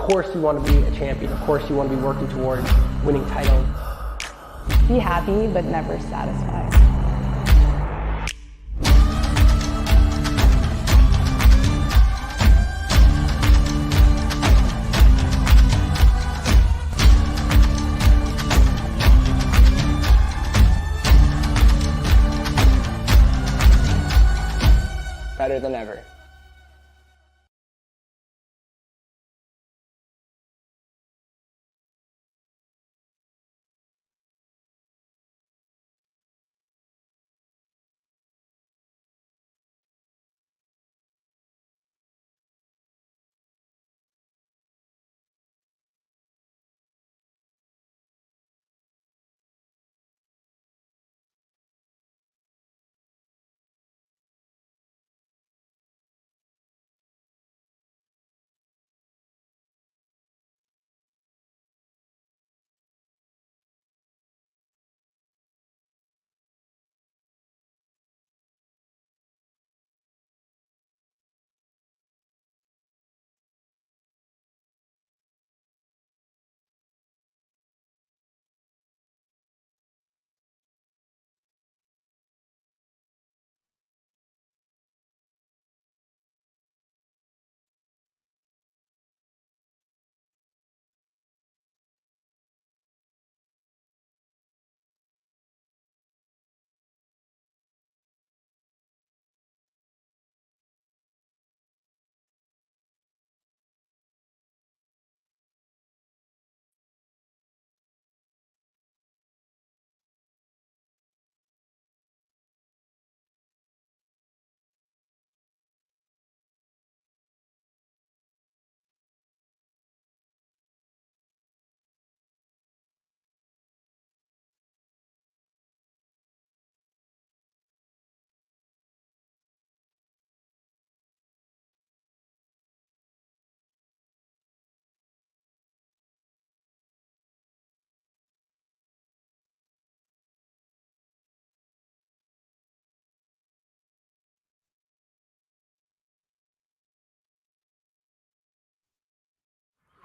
course you want to be a champion. Of course you want to be working towards winning titles. Be happy, but never satisfied. Better than ever.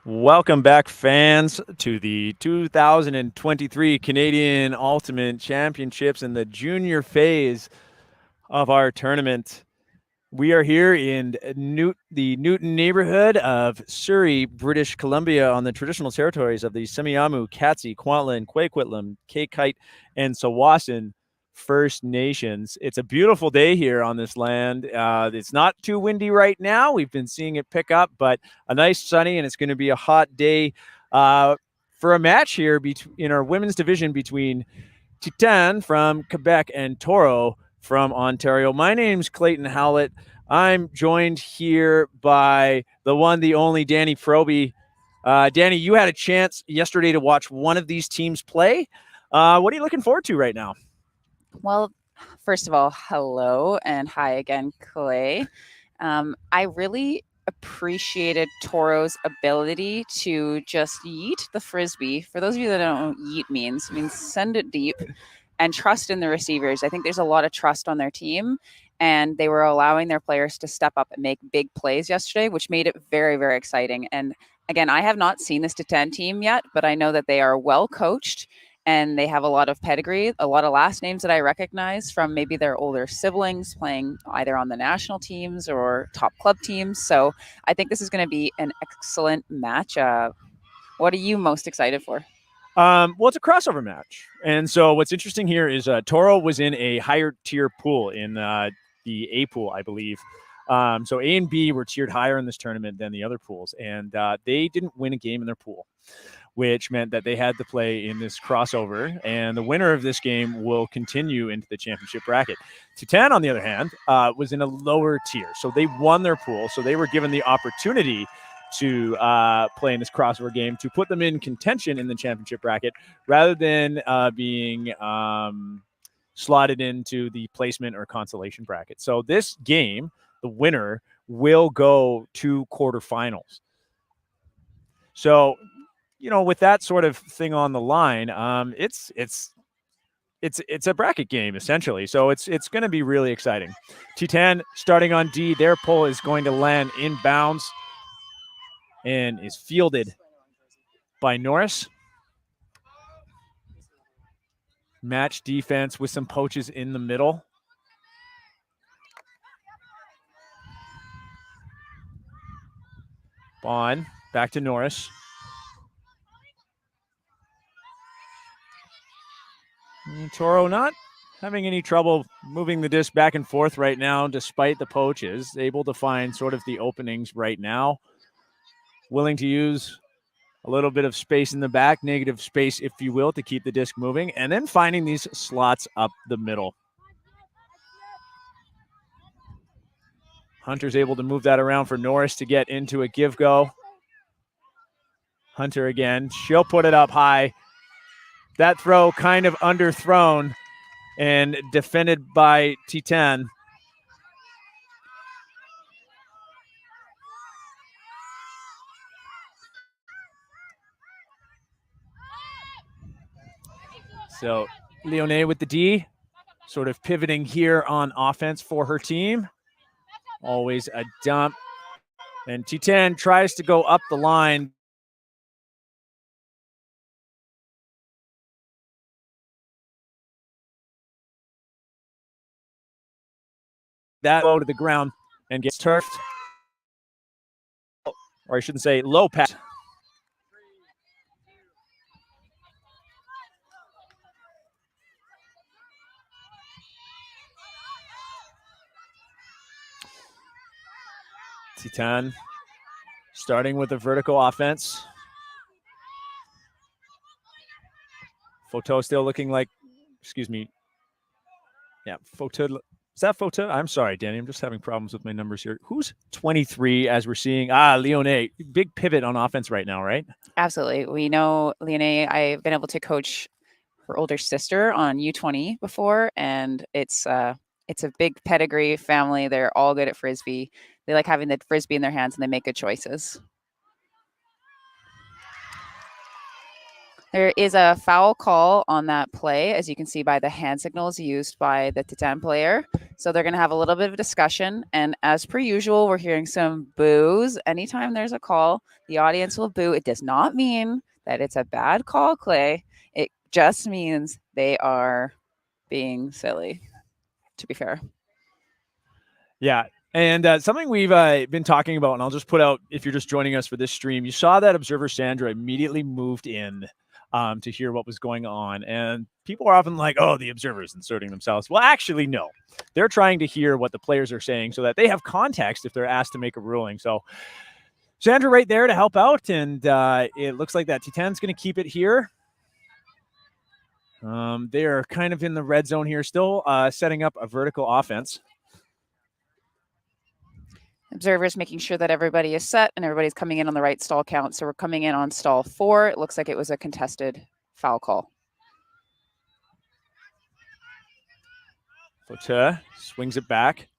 Welcome back, fans, to the 2023 Canadian Ultimate Championships in the junior phase of our tournament. We are here in the Newton neighborhood of Surrey, British Columbia, on the traditional territories of the Semiahmoo, Katzie, Kwantlen, Kwakiutl, Kaikite, and Tsawwassen First Nations. It's a beautiful day here on this land. It's not too windy right now. We've been seeing it pick up, but a nice sunny, and it's going to be a hot day for a match here in our women's division between Titan from Quebec and Toro from Ontario. My name's Clayton Howlett. I'm joined here by the one, the only Danny Froby. Danny, you had a chance yesterday to watch one of these teams play. What are you looking forward to right now? Well, first of all, hello and hi again, Clay. I really appreciated Toro's ability to just yeet the frisbee. For those of you that don't know what yeet means, it means send it deep and trust in the receivers. I think there's a lot of trust on their team, and they were allowing their players to step up and make big plays yesterday, which made it very, very exciting. And again, I have not seen this Titan team yet, but I know that they are well coached and they have a lot of pedigree, a lot of last names that I recognize from maybe their older siblings playing either on the national teams or top club teams. So I think this is going to be an excellent match. What are you most excited for? Well, it's a crossover match. And so what's interesting here is Toro was in a higher tier pool in the A pool, I believe. So A and B were tiered higher in this tournament than the other pools, and they didn't win a game in their pool, which meant that they had to play in this crossover, and the winner of this game will continue into the championship bracket. Titan, on the other hand, was in a lower tier, so they won their pool, so they were given the opportunity to play in this crossover game to put them in contention in the championship bracket rather than being slotted into the placement or consolation bracket. So this game, the winner will go to quarterfinals. So, you know, with that sort of thing on the line, it's a bracket game essentially. So it's going to be really exciting. Titan starting on D, their pull is going to land inbounds. and is fielded by Norris. Match defense with some poaches in the middle. Bond back to Norris. And Toro not having any trouble moving the disc back and forth right now, despite the poaches. Able to find sort of the openings right now. Willing to use a little bit of space in the back, negative space, if you will, to keep the disc moving, and then finding these slots up the middle. Hunter's able to move that around for Norris to get into a give-go. Hunter again. She'll put it up high. That throw kind of underthrown and defended by T10. So Leone with the D, sort of pivoting here on offense for her team. Always a dump. And T10 tries to go up the line. That low to the ground and gets turfed. Or I shouldn't say low pass. T10 starting with a vertical offense. Photo still looking like, excuse me. Yeah, Photo. Is that Photo? I'm sorry, Danny. I'm just having problems with my numbers here. Who's 23 as we're seeing? Leone. Big pivot on offense right now, right? Absolutely. We know Leone, I've been able to coach her older sister on U20 before, and it's a big pedigree family. They're all good at frisbee. They like having the frisbee in their hands, and they make good choices. There is a foul call on that play, as you can see by the hand signals used by the Titan player. So they're going to have a little bit of a discussion. And as per usual, we're hearing some boos. Anytime there's a call, the audience will boo. It does not mean that it's a bad call, Clay. It just means they are being silly, to be fair. Yeah. And something we've been talking about, and I'll just put out, if you're just joining us for this stream, you saw that observer Sandra immediately moved in to hear what was going on. And people are often like, oh, the observer's inserting themselves. Well, actually, no. They're trying to hear what the players are saying so that they have context if they're asked to make a ruling. So Sandra right there to help out. And it looks like that T10's going to keep it here. They are kind of in the red zone here, still setting up a vertical offense. Observers making sure that everybody is set and everybody's coming in on the right stall count. So we're coming in on stall 4. It looks like it was a contested foul call. Fauteur swings it back.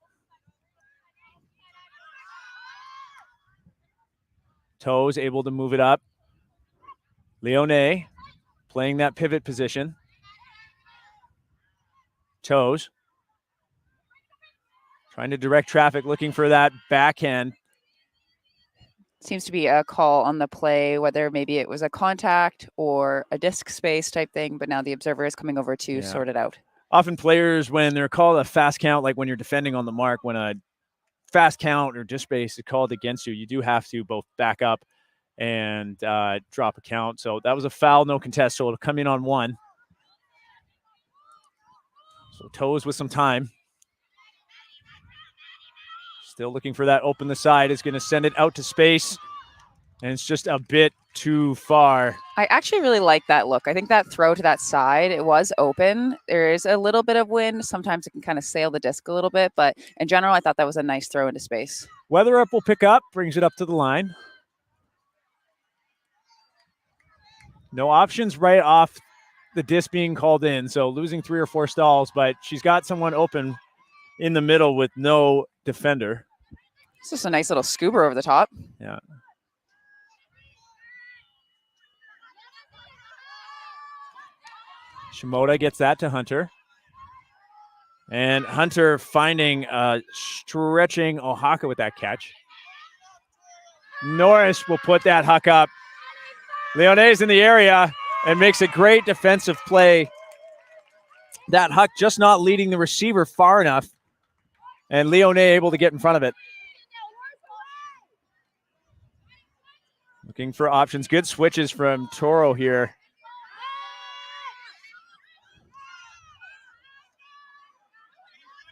Toes able to move it up. Leone playing that pivot position. Toes trying to direct traffic, looking for that backhand. Seems to be a call on the play, whether maybe it was a contact or a disc space type thing, but now the observer is coming over to sort it out. Often players, when they're called a fast count, like when you're defending on the mark, when a fast count or disc space is called against you, you do have to both back up and drop a count. So that was a foul, no contest, so it'll come in on 1. So Toes with some time. Still looking for that open the side, is going to send it out to space. And it's just a bit too far. I actually really like that look. I think that throw to that side, it was open. There is a little bit of wind. Sometimes it can kind of sail the disc a little bit. But in general, I thought that was a nice throw into space. Weather up will pick up, brings it up to the line. No options right off the disc being called in. So losing 3 or 4 stalls, but she's got someone open in the middle with no defender. It's just a nice little scooper over the top. Yeah. Shimoda gets that to Hunter. And Hunter finding stretching Oaxaca with that catch. Norris will put that huck up. Leone's in the area and makes a great defensive play. That huck just not leading the receiver far enough, and Leone able to get in front of it. Looking for options. Good switches from Toro here.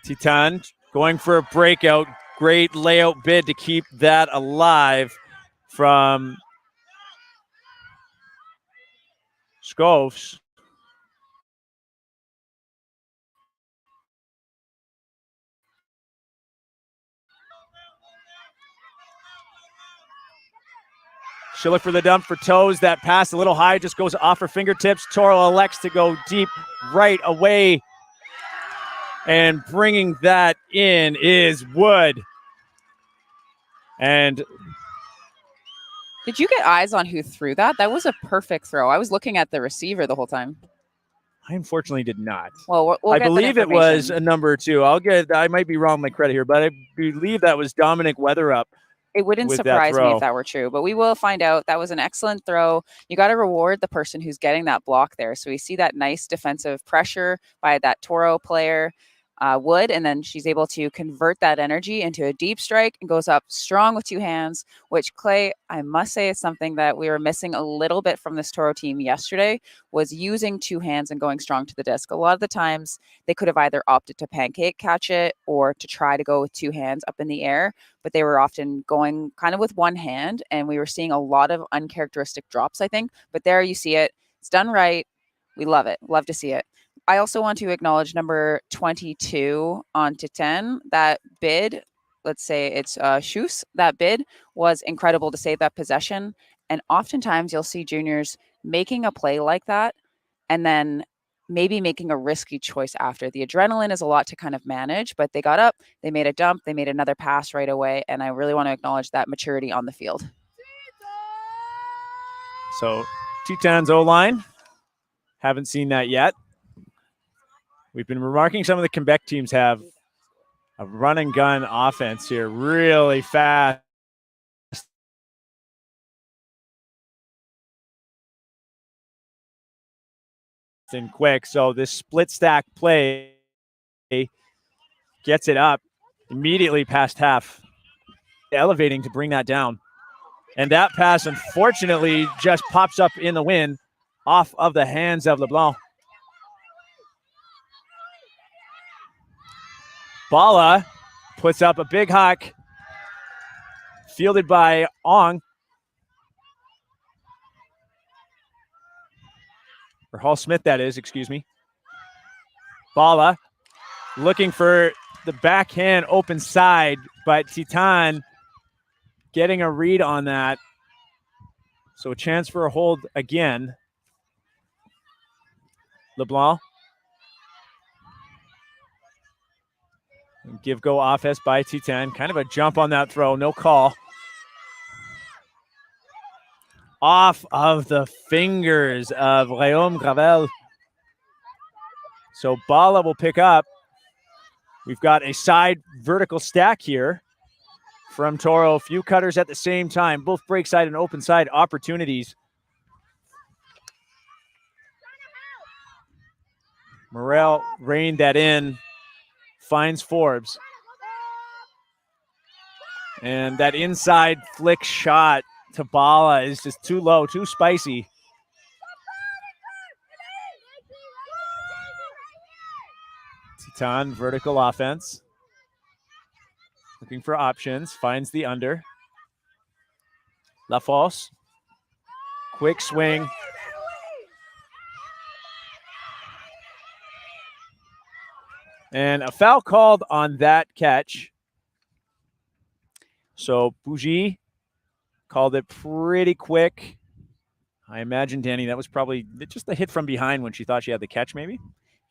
Titan going for a breakout. Great layout bid to keep that alive from Scopes. She'll look for the dump for Toes. That pass a little high, just goes off her fingertips. Toro elects to go deep right away. And bringing that in is Wood. And did you get eyes on who threw that? That was a perfect throw. I was looking at the receiver the whole time. I unfortunately did not. Well, I believe it was a number 2. I might be wrong with my credit here, but I believe that was Dominic Weatherup. It wouldn't surprise me if that were true, but we will find out. That was an excellent throw. You got to reward the person who's getting that block there. So we see that nice defensive pressure by that Toro player, Wood, and then she's able to convert that energy into a deep strike and goes up strong with 2 hands, which, Clay, I must say is something that we were missing a little bit from this Toro team yesterday, was using 2 hands and going strong to the disc. A lot of the times they could have either opted to pancake catch it or to try to go with 2 hands up in the air, but they were often going kind of with 1 hand, and we were seeing a lot of uncharacteristic drops, I think. But there you see it. It's done right. We love it. Love to see it. I also want to acknowledge number 22 on Titan. That bid, let's say it's Schuss, that bid was incredible to save that possession. And oftentimes you'll see juniors making a play like that and then maybe making a risky choice after. The adrenaline is a lot to kind of manage, but they got up, they made a dump, they made another pass right away. And I really want to acknowledge that maturity on the field. So Titan's O-line, haven't seen that yet. We've been remarking some of the Quebec teams have a run and gun offense here, really fast. And quick. So this split stack play gets it up immediately past half, elevating to bring that down. And that pass, unfortunately, just pops up in the wind off of the hands of LeBlanc. Bala puts up a big huck, fielded by Ong. Or Hall Smith, that is, excuse me. Bala looking for the backhand open side, but Titan getting a read on that. So a chance for a hold again. LeBlanc. Give go offense by Titan. Kind of a jump on that throw. No call. Off of the fingers of Guillaume Gravel. So Bala will pick up. We've got a side vertical stack here from Toro. A few cutters at the same time. Both break side and open side opportunities. Morel reined that in. Finds Forbes. And that inside flick shot to Bala is just too low, too spicy. Titan, vertical offense. Looking for options, finds the under. LaFosse. Quick swing. And a foul called on that catch. So Bougie called it pretty quick. I imagine, Danny, that was probably just a hit from behind when she thought she had the catch, maybe?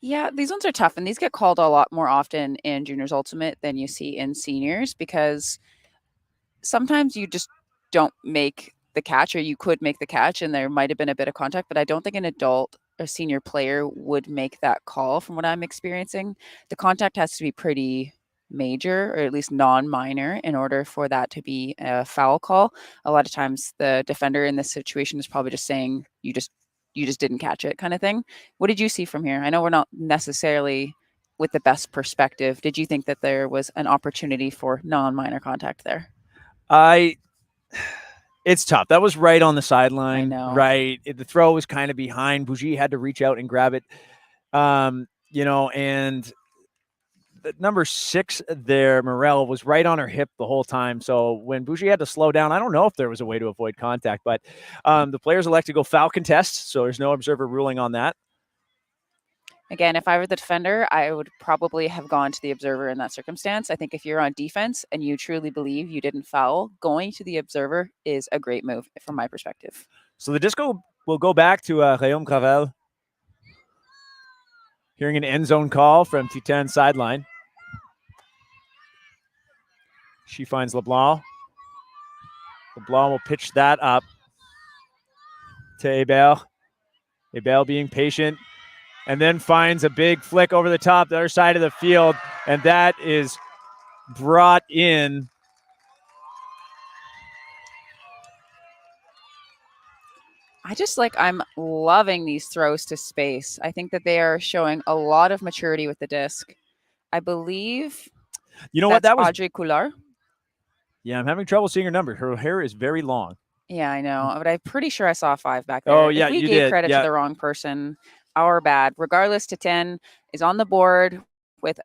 Yeah, these ones are tough, and these get called a lot more often in juniors ultimate than you see in seniors, because sometimes you just don't make the catch, or you could make the catch and there might have been a bit of contact, but I don't think an adult or senior player would make that call from what I'm experiencing. The contact has to be pretty major or at least non-minor in order for that to be a foul call. A lot of times the defender in this situation is probably just saying you just didn't catch it kind of thing. What did you see from here? I know we're not necessarily with the best perspective. Did you think that there was an opportunity for non-minor contact there? It's tough. That was right on the sideline. I know. Right. The throw was kind of behind. Bougie had to reach out and grab it. And the number 6 there, Morel, was right on her hip the whole time. So when Bougie had to slow down, I don't know if there was a way to avoid contact, but the players elect to go foul contest. So there's no observer ruling on that. Again, if I were the defender, I would probably have gone to the observer in that circumstance. I think if you're on defense and you truly believe you didn't foul, going to the observer is a great move from my perspective. So the disco will go back to Guillaume Gravel. Hearing an end zone call from Titan's sideline. She finds LeBlanc. LeBlanc will pitch that up to Hebert. Hebert being patient, and then finds a big flick over the top, the other side of the field, and that is brought in. I'm loving these throws to space. I think that they are showing a lot of maturity with the disc. I believe that was Audrey Coulard. Yeah, I'm having trouble seeing her number. Her hair is very long. Yeah, I know, but I'm pretty sure I saw 5 back there. Oh, yeah, if we you gave did. credit Yeah. to the wrong person, our bad. Regardless, Titan is on the board with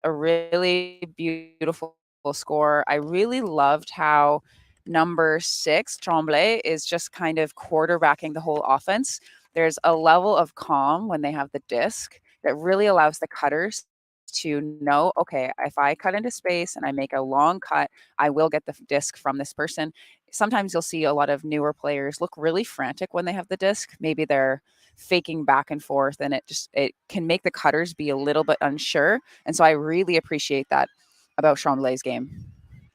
a really beautiful score. I really loved how number 6, Tremblay, is just kind of quarterbacking the whole offense. There's a level of calm when they have the disc that really allows the cutters to know, okay, if I cut into space and I make a long cut, I will get the disc from this person. Sometimes you'll see a lot of newer players look really frantic when they have the disc. Maybe they're faking back and forth, and it can make the cutters be a little bit unsure. And so I really appreciate that about Tremblay's game.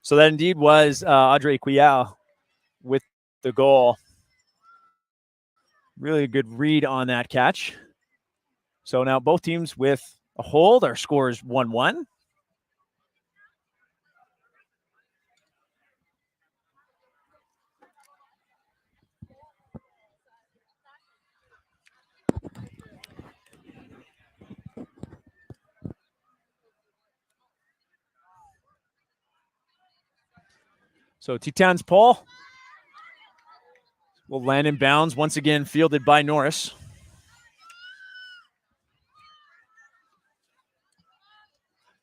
So that indeed was Audrey Couillard with the goal. Really good read on that catch. So now both teams with a hold. Our score is 1-1. So Titan's Paul will land in bounds, once again fielded by Norris.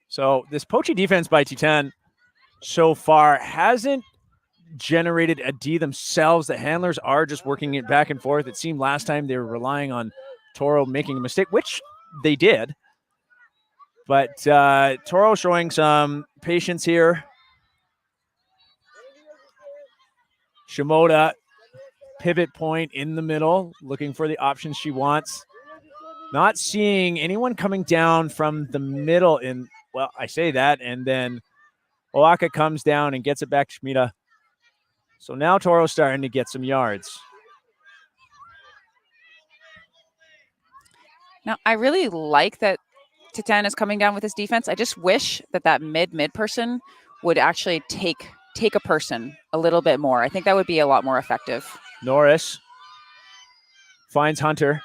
So this poachy defense by Titan so far hasn't generated a D themselves. The handlers are just working it back and forth. It seemed last time they were relying on Toro making a mistake, which they did. But Toro showing some patience here. Shimoda, pivot point in the middle, looking for the options she wants. Not seeing anyone coming down from the middle well, I say that, and then Oaka comes down and gets it back to Shmita. So now Toro's starting to get some yards. Now, I really like that Titan is coming down with his defense. I just wish that mid person would actually take a person a little bit more. I think that would be a lot more effective. Norris finds Hunter.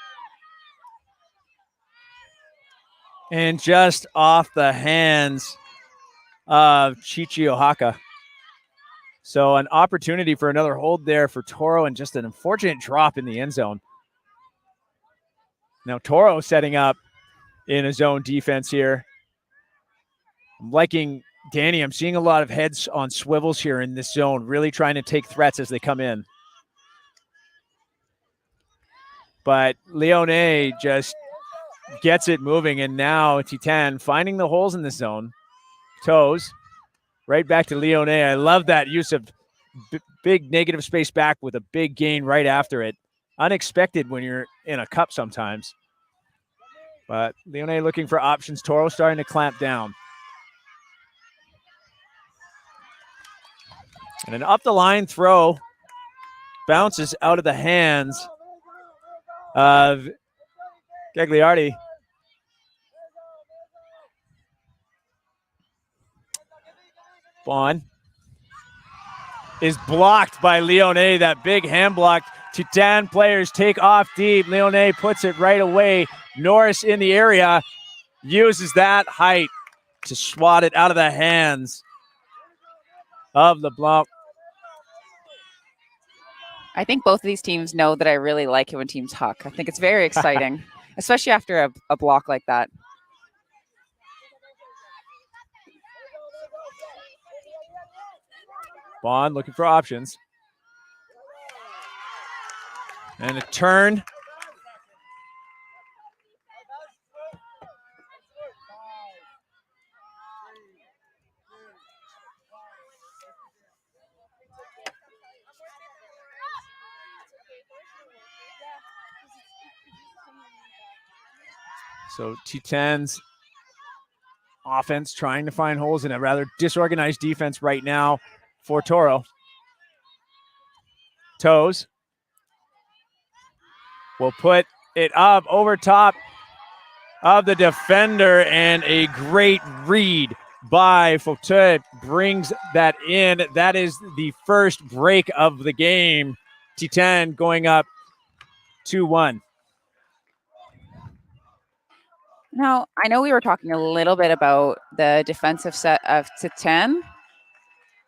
And just off the hands of Chichi Ohaka. So an opportunity for another hold there for Toro, and just an unfortunate drop in the end zone. Now Toro setting up in a zone defense here. I'm liking Danny. I'm seeing a lot of heads on swivels here in this zone, really trying to take threats as they come in. But Leone just gets it moving, and now Titan finding the holes in the zone. Toes right back to Leone. I love that use of big negative space back with a big gain right after it. Unexpected when you're in a cup sometimes. But Leone looking for options. Toro starting to clamp down. And an up the line throw bounces out of the hands of Gagliardi. Bond is blocked by Leone, that big hand block. Titan players take off deep. Leone puts it right away. Norris in the area uses that height to swat it out of the hands of LeBlanc. I think both of these teams know that I really like it when teams huck. I think it's very exciting, especially after a block like that. Bond looking for options. And a turn. So T10's offense trying to find holes in a rather disorganized defense right now for Toro. Toes will put it up over top of the defender, and a great read by Fauteuil brings that in. That is the first break of the game. T10 going up 2-1. Now, I know we were talking a little bit about the defensive set of Titan,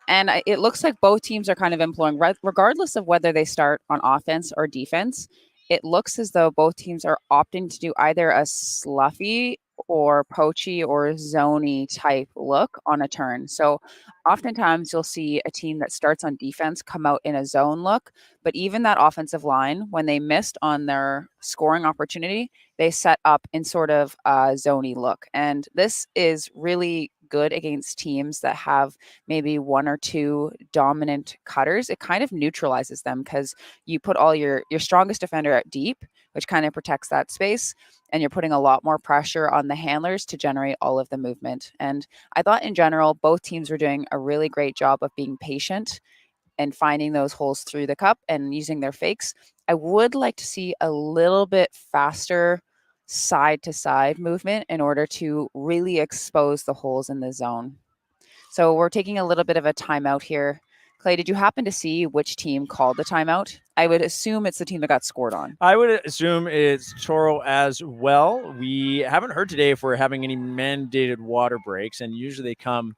and it looks like both teams are kind of employing, regardless of whether they start on offense or defense, it looks as though both teams are opting to do either a sluffy or poachy or zony type look on a turn. So oftentimes you'll see a team that starts on defense come out in a zone look, but even that offensive line, when they missed on their scoring opportunity, they set up in sort of a zony look. And this is really good against teams that have maybe one or two dominant cutters. It kind of neutralizes them because you put all your strongest defender at deep, which kind of protects that space, and you're putting a lot more pressure on the handlers to generate all of the movement. And I thought in general, both teams were doing a really great job of being patient and finding those holes through the cup and using their fakes. I would like to see a little bit faster side to side movement in order to really expose the holes in the zone. So we're taking a little bit of a timeout here. Clay, did you happen to see which team called the timeout? I would assume it's the team that got scored on. I would assume it's Toro as well. We haven't heard today if we're having any mandated water breaks, and usually they come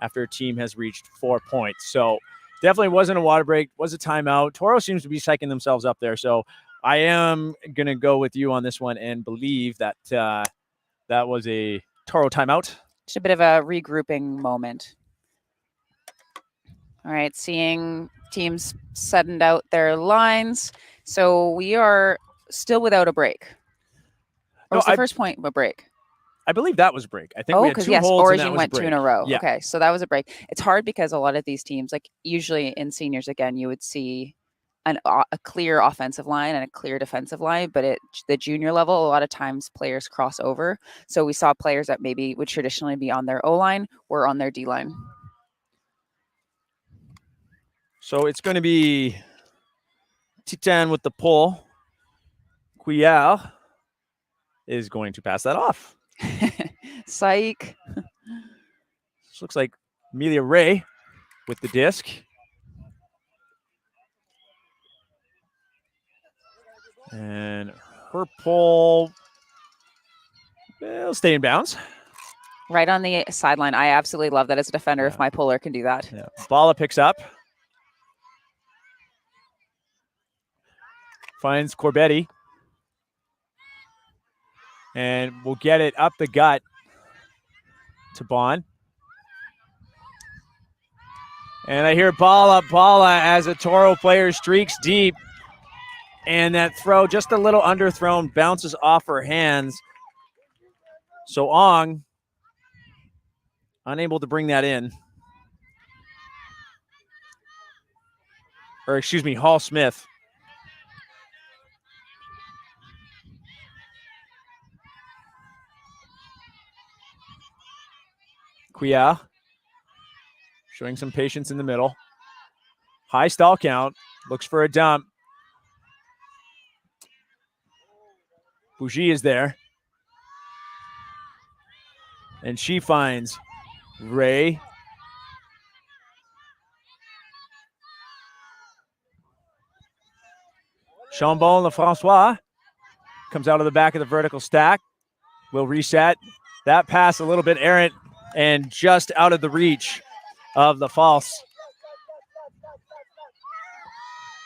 after a team has reached 4 points. So definitely wasn't a water break, was a timeout. Toro seems to be psyching themselves up there. So I am going to go with you on this one and believe that that was a Toro timeout. Just a bit of a regrouping moment. All right, seeing teams setting out their lines. So we are still without a break. Or was the first point a break? I believe that was a break. I think we had two holds Origin and that went was a break. Two in a row. Yeah. Okay, so that was a break. It's hard because a lot of these teams, like usually in seniors, again, you would see a clear offensive line and a clear defensive line, but at the junior level, a lot of times players cross over. So we saw players that maybe would traditionally be on their O-line were on their D-line. So it's going to be Titan with the pull. Couillard is going to pass that off. Psych. This looks like Amelia Ray with the disc. And her pull will stay in bounds. Right on the sideline. I absolutely love that as a defender if my puller can do that. Yeah. Bala picks up. Finds Corbetti. And will get it up the gut to Bond. And I hear Bala as a Toro player streaks deep. And that throw, just a little underthrown, bounces off her hands. So Ong, unable to bring that in. Or excuse me, Hall Smith. Couillard showing some patience in the middle. High stall count. Looks for a dump. Bougie is there. And she finds Ray. Chambon Lefrancois comes out of the back of the vertical stack. Will reset. That pass a little bit errant and just out of the reach of the false.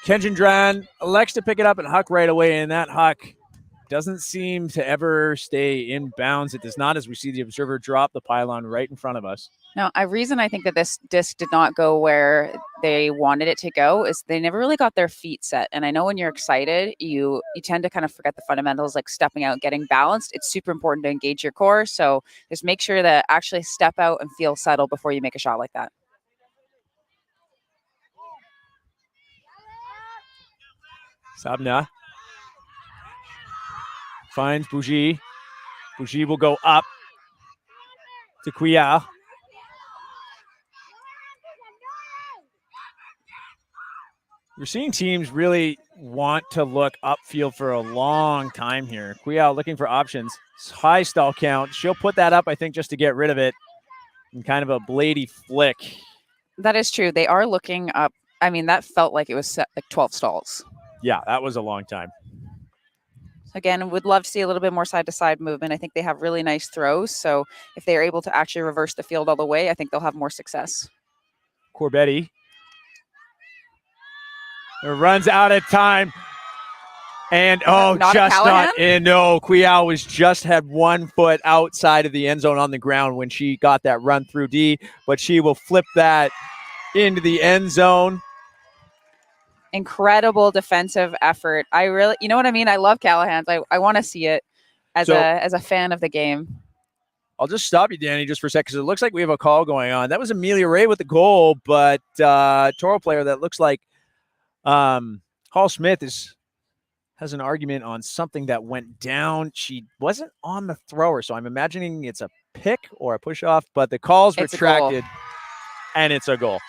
Kenjindran elects to pick it up and huck right away, and that huck doesn't seem to ever stay in bounds. It does not, as we see the observer drop the pylon right in front of us. Now, a reason I think that this disc did not go where they wanted it to go is they never really got their feet set. And I know when you're excited, you tend to kind of forget the fundamentals, like stepping out, getting balanced. It's super important to engage your core. So just make sure that actually step out and feel settled before you make a shot like that. Sabna finds Bougie. Bougie will go up to Couillard. We're seeing teams really want to look upfield for a long time here. Couillard looking for options. High stall count. She'll put that up, I think, just to get rid of it. And kind of a blady flick. That is true. They are looking up. I mean, that felt like it was set like 12 stalls. Yeah, that was a long time. Again, would love to see a little bit more side-to-side movement. I think they have really nice throws. So if they are able to actually reverse the field all the way, I think they'll have more success. Corbetti. It runs out of time. And just not in. No, Couillard was just had 1 foot outside of the end zone on the ground when she got that run through D, but she will flip that into the end zone. Incredible defensive effort. I really, you know what I mean? I love Callahan's. I want to see it as a fan of the game. I'll just stop you, Danny, just for a second, because it looks like we have a call going on. That was Amelia Ray with the goal, but Toro player that looks like Hall Smith has an argument on something that went down. She wasn't on the thrower, so I'm imagining it's a pick or a push-off, but the call's retracted, and it's a goal.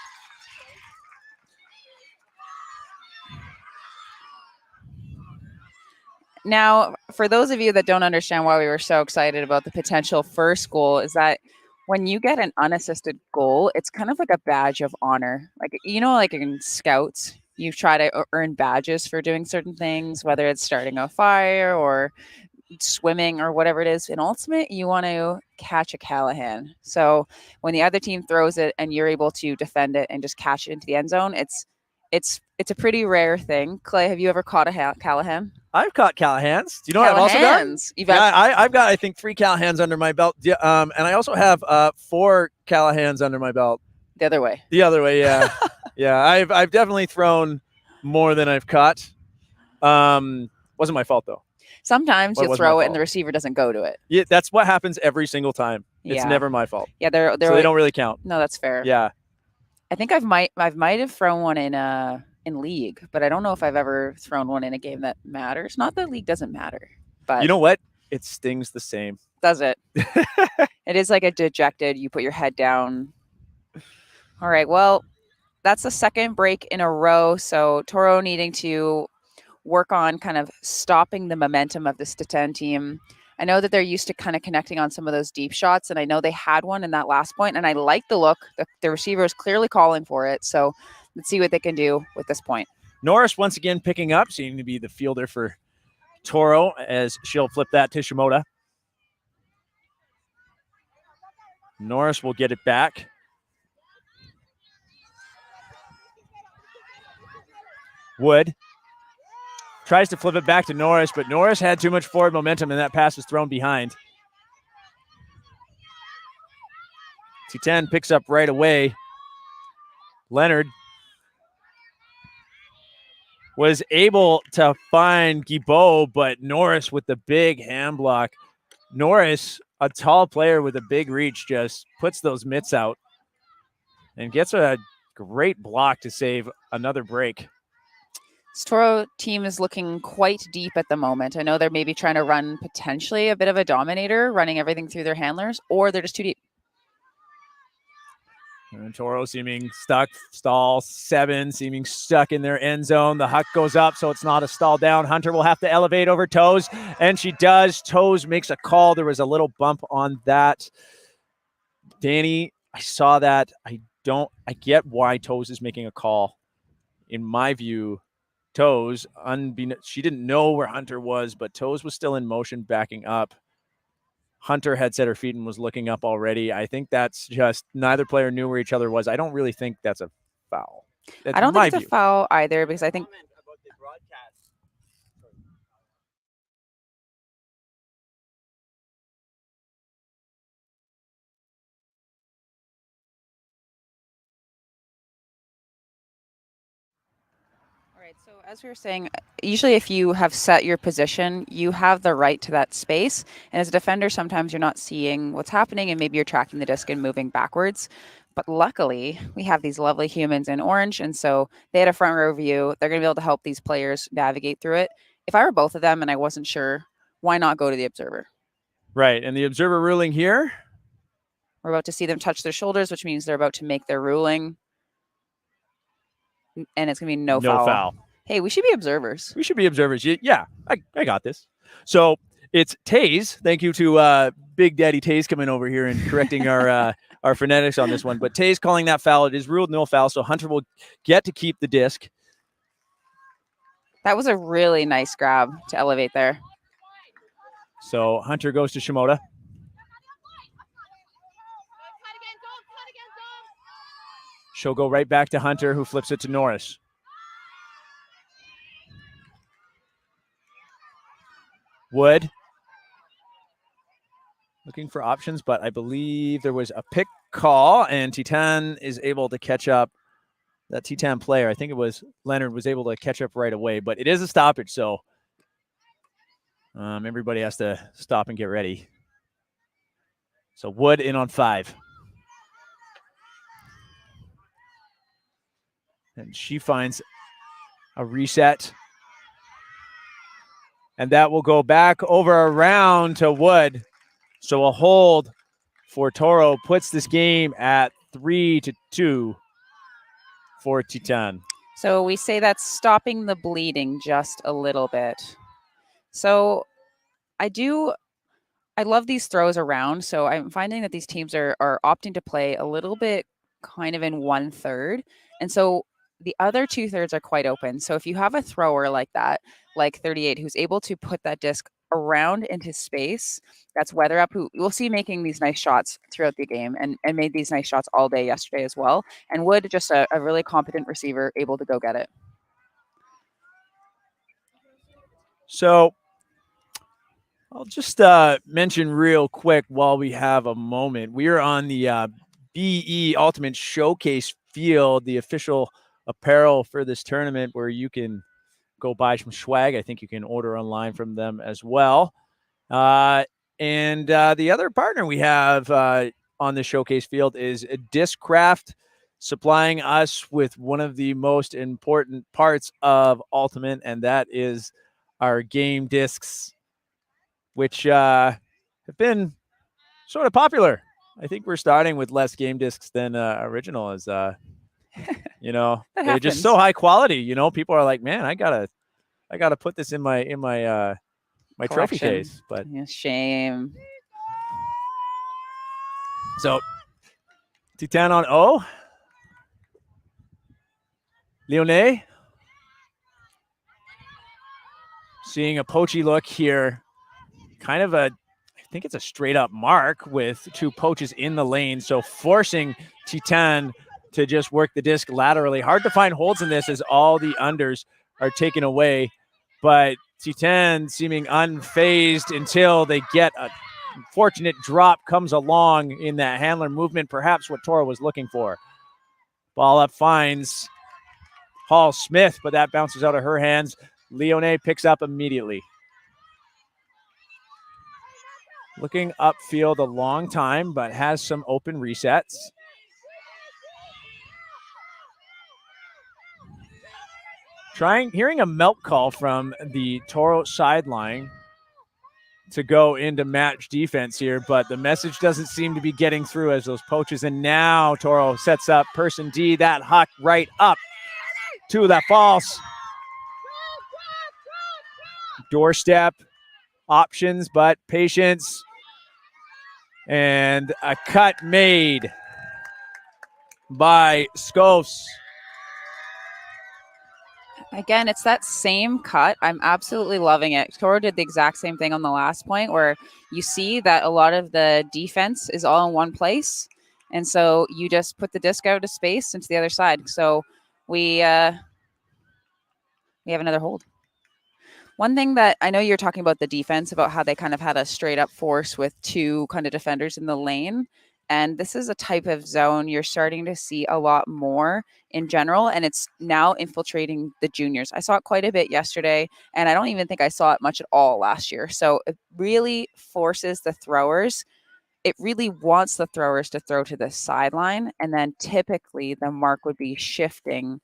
Now, for those of you that don't understand why we were so excited about the potential first goal, is that when you get an unassisted goal, it's kind of like a badge of honor. Like, you know, like in Scouts, you try to earn badges for doing certain things, whether it's starting a fire or swimming or whatever it is. In ultimate, you want to catch a Callahan. So when the other team throws it and you're able to defend it and just catch it into the end zone, it's a pretty rare thing. Clay, have you ever caught a Callahan? I've caught Callahans. Do you know what I've also done? I've got, I think, 3 Callahans under my belt. And I also have 4 Callahans under my belt. The other way. The other way, yeah. Yeah, I've definitely thrown more than I've caught. Wasn't my fault, though. Sometimes you throw it and the receiver doesn't go to it. Yeah, that's what happens every single time. It's never my fault. Yeah, so they don't really count. No, that's fair. Yeah. I think I might have thrown one in league, but I don't know if I've ever thrown one in a game that matters. Not that league doesn't matter, but you know what? It stings the same. Does it? It is like a dejected, you put your head down. All right, well, that's the second break in a row. So Toro needing to work on kind of stopping the momentum of the Staten team. I know that they're used to kind of connecting on some of those deep shots, and I know they had one in that last point, and I like the look. The receiver is clearly calling for it, so let's see what they can do with this point. Norris once again picking up, seeming to be the fielder for Toro as she'll flip that to Shimoda. Norris will get it back. Wood tries to flip it back to Norris, but Norris had too much forward momentum and that pass was thrown behind. T10 picks up right away. Leonard was able to find Guibault, but Norris with the big hand block. Norris, a tall player with a big reach, just puts those mitts out and gets a great block to save another break. This Toro team is looking quite deep at the moment. I know they're maybe trying to run potentially a bit of a dominator, running everything through their handlers, or they're just too deep. And Toro seeming stuck, stall 7, seeming stuck in their end zone. The huck goes up, so it's not a stall down. Hunter will have to elevate over Toes, and she does. Toes makes a call. There was a little bump on that. Danny, I saw that. I get why Toes is making a call. In my view, Toes. She didn't know where Hunter was, but Toes was still in motion backing up. Hunter had set her feet and was looking up already. I think that's just neither player knew where each other was. I don't really think that's a foul. That's I don't my think it's view. a foul either because I think Right. So as we were saying, usually if you have set your position, you have the right to that space. And as a defender, sometimes you're not seeing what's happening and maybe you're tracking the disc and moving backwards. But luckily, we have these lovely humans in orange. And so they had a front row view. They're going to be able to help these players navigate through it. If I were both of them and I wasn't sure, why not go to the observer? Right. And the observer ruling here. We're about to see them touch their shoulders, which means they're about to make their ruling. And it's going to be no foul. Hey, we should be observers. We should be observers. Yeah, I got this. So it's Taze. Thank you to Big Daddy Taze coming over here and correcting our phonetics on this one. But Taze calling that foul. It is ruled no foul, so Hunter will get to keep the disc. That was a really nice grab to elevate there. So Hunter goes to Shimoda. She'll go right back to Hunter, who flips it to Norris. Wood. Looking for options, but I believe there was a pick call, and Titan is able to catch up. That Titan player, I think it was Leonard, was able to catch up right away, but it is a stoppage, so everybody has to stop and get ready. So Wood in on 5. And she finds a reset. And that will go back over around to Wood. So a hold for Toro puts this game at 3-2 for Titan. So we say that's stopping the bleeding just a little bit. So I love these throws around. So I'm finding that these teams are opting to play a little bit kind of in 1/3. And so the other 2/3 are quite open. So if you have a thrower like that, like 38, who's able to put that disc around into space, that's Weather Up, who we'll see making these nice shots throughout the game and made these nice shots all day yesterday as well. And Wood, just a really competent receiver, able to go get it. So I'll just mention real quick while we have a moment. We are on the BE Ultimate Showcase field, the official apparel for this tournament, where you can go buy some swag. I think you can order online from them as well. And the other partner we have on the showcase field is Discraft, supplying us with one of the most important parts of Ultimate, and that is our game discs, which have been sort of popular. I think we're starting with less game discs than original, as they're just so high quality. People are like, man, I gotta put this in my my trophy case. But yeah, shame. So Titan on O. Lyonnais seeing a poachy look here. Kind of I think it's a straight up mark with 2 poaches in the lane. So forcing Titan to just work the disc laterally. Hard to find holds in this as all the unders are taken away. But Titan seeming unfazed until they get a fortunate drop comes along in that handler movement. Perhaps what Toro was looking for. Ball up finds Hall Smith, but that bounces out of her hands. Lyonnais picks up immediately. Looking upfield a long time, but has some open resets. Hearing a milk call from the Toro sideline to go into match defense here, but the message doesn't seem to be getting through as those poaches. And now Toro sets up person D, that huck right up to that false. Doorstep options, but patience. And a cut made by Scopes. Again, it's that same cut. I'm absolutely loving it. Toro did the exact same thing on the last point where you see that a lot of the defense is all in one place. And so you just put the disc out of space into the other side. So we have another hold. One thing that I know you're talking about the defense, about how they kind of had a straight up force with two kind of defenders in the lane. And this is a type of zone you're starting to see a lot more in general. And it's now infiltrating the juniors. I saw it quite a bit yesterday, and I don't even think I saw it much at all last year. So it really forces the throwers. It really wants the throwers to throw to the sideline. And then typically the mark would be shifting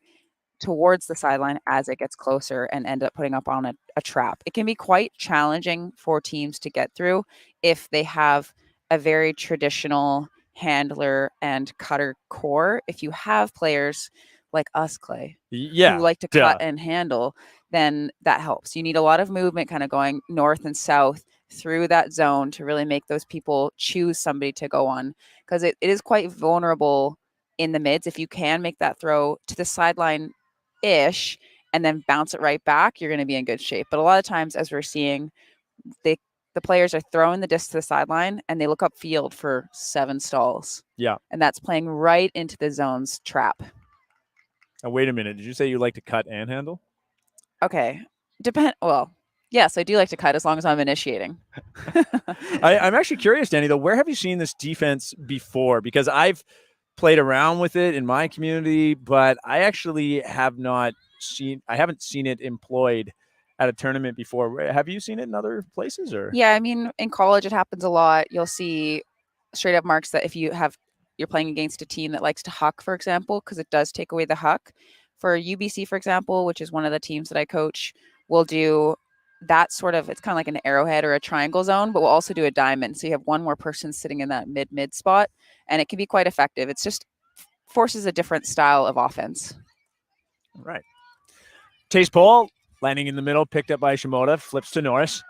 towards the sideline as it gets closer and end up putting up on a trap. It can be quite challenging for teams to get through if they have a very traditional handler and cutter core. If you have players like us, Clay, who like to cut and handle, then that helps. You need a lot of movement kind of going north and south through that zone to really make those people choose somebody to go on, because it is quite vulnerable in the mids. If you can make that throw to the sideline ish and then bounce it right back, you're going to be in good shape. But a lot of times, as we're seeing, the players are throwing the disc to the sideline and they look up field for 7 stalls. Yeah. And that's playing right into the zone's trap. Now, wait a minute. Did you say you like to cut and handle? Okay. Well, yes, I do like to cut as long as I'm initiating. I'm actually curious, Danny, though, where have you seen this defense before? Because I've played around with it in my community, but I actually haven't seen it employed at a tournament before. Have you seen it in other places? Or yeah, I mean, in college it happens a lot. You'll see straight up marks that if you're playing against a team that likes to huck, for example, because it does take away the huck. For UBC, for example, which is one of the teams that I coach, we'll do that sort of, it's kind of like an arrowhead or a triangle zone, but we'll also do a diamond. So you have one more person sitting in that mid spot, and it can be quite effective. It's just forces a different style of offense. Right. Chase Pole landing in the middle, picked up by Shimoda, flips to Norris.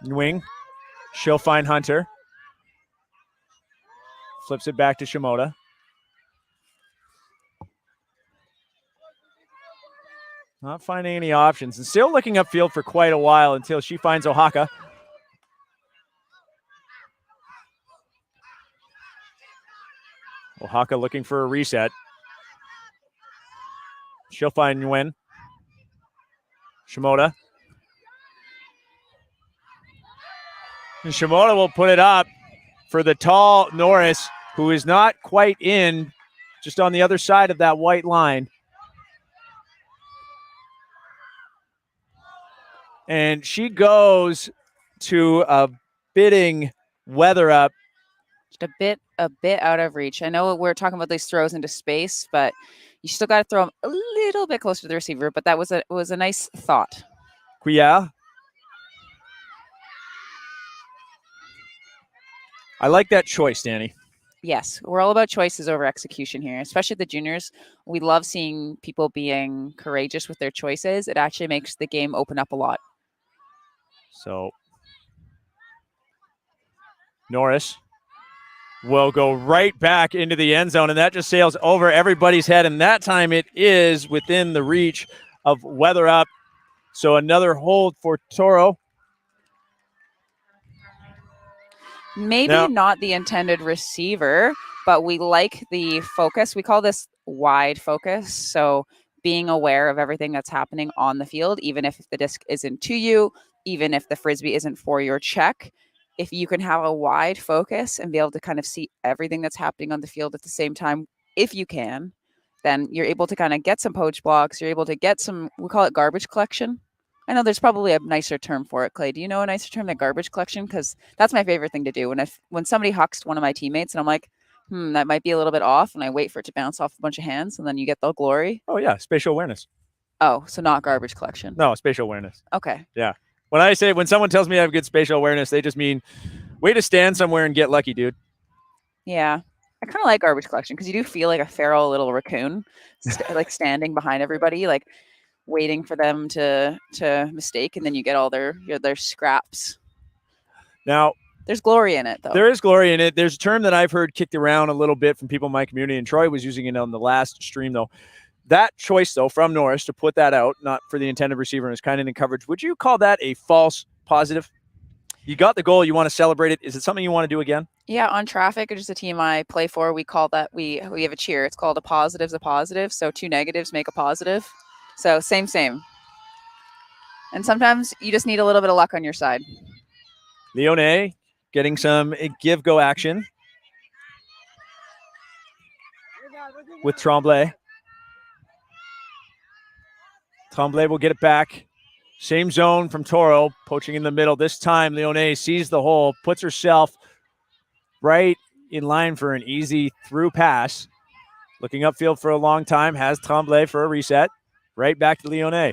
Wing. She'll find Hunter. Flips it back to Shimoda. Not finding any options and still looking upfield for quite a while until she finds Ohaka. Ohaka looking for a reset. She'll find Nguyen. Shimoda. And Shimoda will put it up for the tall Norris, who is not quite in, just on the other side of that white line. And she goes to a bidding weather up. Just a bit out of reach. I know we're talking about these throws into space, but you still got to throw them a little bit closer to the receiver. But that was a nice thought. Quia. I like that choice, Danny. Yes, we're all about choices over execution here, especially the juniors. We love seeing people being courageous with their choices. It actually makes the game open up a lot. So Norris will go right back into the end zone, and that just sails over everybody's head, and that time it is within the reach of Weather Up. So another hold for Toro. Maybe not the intended receiver, but we like the focus. We call this wide focus. So being aware of everything that's happening on the field, even if the disc isn't to you, even if the frisbee isn't for your check, if you can have a wide focus and be able to kind of see everything that's happening on the field at the same time, if you can, then you're able to kind of get some poach blocks. You're able to get some, we call it garbage collection. I know there's probably a nicer term for it, Clay. Do you know a nicer term than garbage collection? Because that's my favorite thing to do. When somebody hucks one of my teammates and I'm like, that might be a little bit off, and I wait for it to bounce off a bunch of hands, and then you get the glory. Oh, yeah, spatial awareness. Oh, so not garbage collection. No, spatial awareness. Okay. Yeah. When someone tells me I have good spatial awareness, they just mean way to stand somewhere and get lucky, dude. Yeah. I kind of like garbage collection because you do feel like a feral little raccoon, like standing behind everybody, like waiting for them to mistake, and then you get all their scraps. Now, There's glory in it, though. There is glory in it. There's a term that I've heard kicked around a little bit from people in my community, and Troy was using it on the last stream, though. That choice, though, from Norris to put that out, not for the intended receiver, and is kind of in coverage. Would you call that a false positive? You got the goal. You want to celebrate it. Is it something you want to do again? Yeah, on Traffic, which is a team I play for, we call that, we have a cheer. It's called a positive's a positive. So 2 negatives make a positive. So same. And sometimes you just need a little bit of luck on your side. Leone getting some give-go action with Tremblay. Tremblay will get it back. Same zone from Toro, poaching in the middle. This time, Leone sees the hole, puts herself right in line for an easy through pass. Looking upfield for a long time, has Tremblay for a reset. Right back to Leone.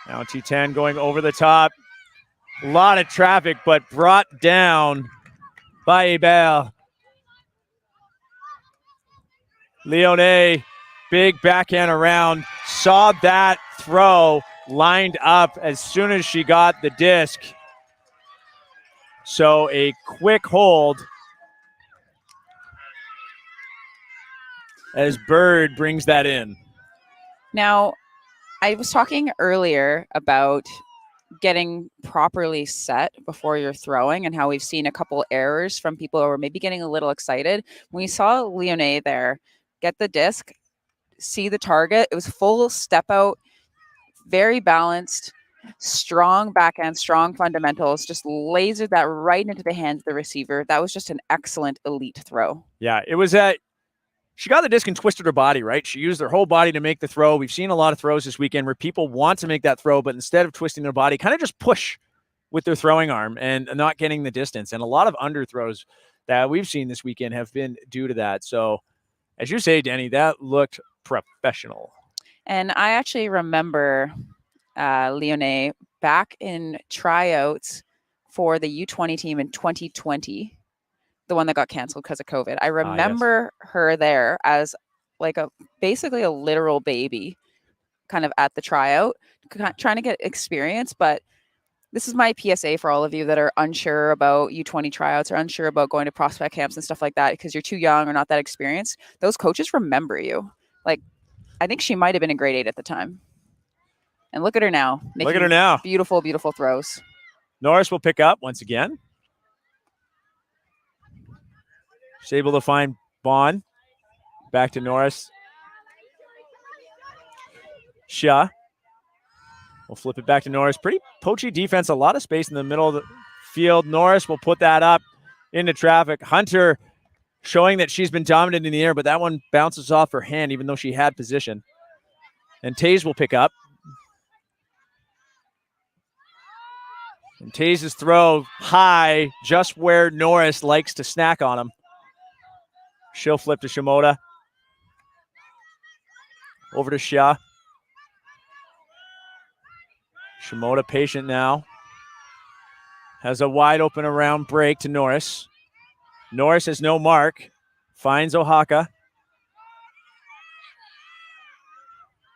Now T10 going over the top. A lot of traffic, but brought down by Hebert. Leone, big backhand around, saw that throw lined up as soon as she got the disc. So a quick hold as Bird brings that in. Now, I was talking earlier about getting properly set before you're throwing and how we've seen a couple errors from people who are maybe getting a little excited. When we saw Leone there get the disc, see the target, it was full step out, very balanced, strong backhand, strong fundamentals, just lasered that right into the hands of the receiver. That was just an excellent elite throw. Yeah, it was at she got the disc and twisted her body, right? She used her whole body to make the throw. We've seen a lot of throws this weekend where people want to make that throw, but instead of twisting their body, kind of just push with their throwing arm and not getting the distance. And a lot of underthrows that we've seen this weekend have been due to that. So, as you say, Danny, that looked professional. And I actually remember Leone back in tryouts for the U20 team in 2020. The one that got canceled because of COVID. I remember her there as like basically a literal baby kind of at the tryout, trying to get experience. But this is my PSA for all of you that are unsure about U20 tryouts or unsure about going to prospect camps and stuff like that because you're too young or not that experienced. Those coaches remember you. Like, I think she might have been in grade 8 at the time. And look at her now. Look at her now. Beautiful, beautiful throws. Norris will pick up once again. She's able to find Bond. Back to Norris. Shah. We'll flip it back to Norris. Pretty poachy defense. A lot of space in the middle of the field. Norris will put that up into traffic. Hunter showing that she's been dominant in the air, but that one bounces off her hand even though she had position. And Taze will pick up. And Taze's throw high, just where Norris likes to snack on him. She'll flip to Shimoda. Over to Shah. Shimoda patient now. Has a wide open around break to Norris. Norris has no mark. Finds Oaxaca.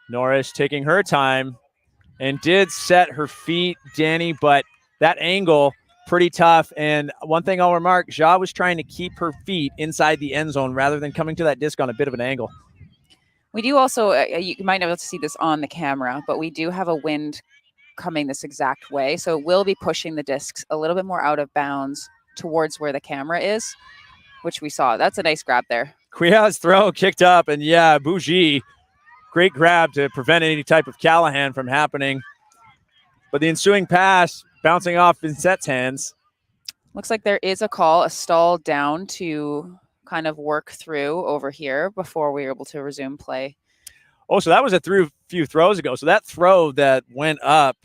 Norris taking her time and did set her feet, Danny, but that angle pretty tough. And one thing I'll remark, Ja was trying to keep her feet inside the end zone rather than coming to that disc on a bit of an angle. We do also, you might not be able to see this on the camera, but we do have a wind coming this exact way. So we'll be pushing the discs a little bit more out of bounds towards where the camera is, which we saw. That's a nice grab there. Cuilla's throw kicked up, and yeah, Bougie, great grab to prevent any type of Callahan from happening. But the ensuing pass bouncing off Vincett's hands. Looks like there is a call, a stall down to kind of work through over here before we were able to resume play. Oh, so that was a few throws ago. So that throw that went up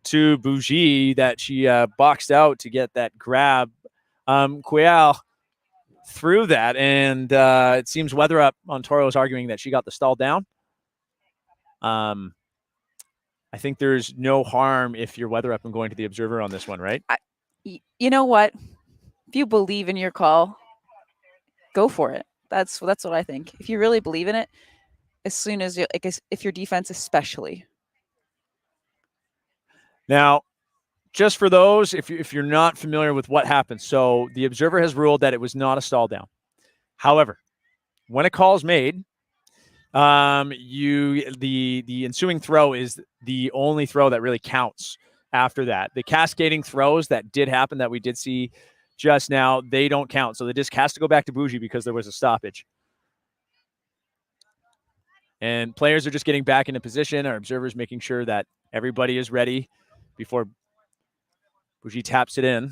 to Bougie that she boxed out to get that grab, Cuillal threw that, and it seems Weather Up on Toro is arguing that she got the stall down. I think there's no harm if you're Weather Up and going to the observer on this one, right? You know what? If you believe in your call, go for it. That's what I think. If you really believe in it, as soon as if your defense especially. Now, just for those, if you're not familiar with what happened, so the observer has ruled that it was not a stall down. However, when a call is made, the ensuing throw is the only throw that really counts after that. The cascading throws that did happen that we did see just now, they don't count. So the disc has to go back to Bougie because there was a stoppage. And players are just getting back into position. Our observers making sure that everybody is ready before Bougie taps it in.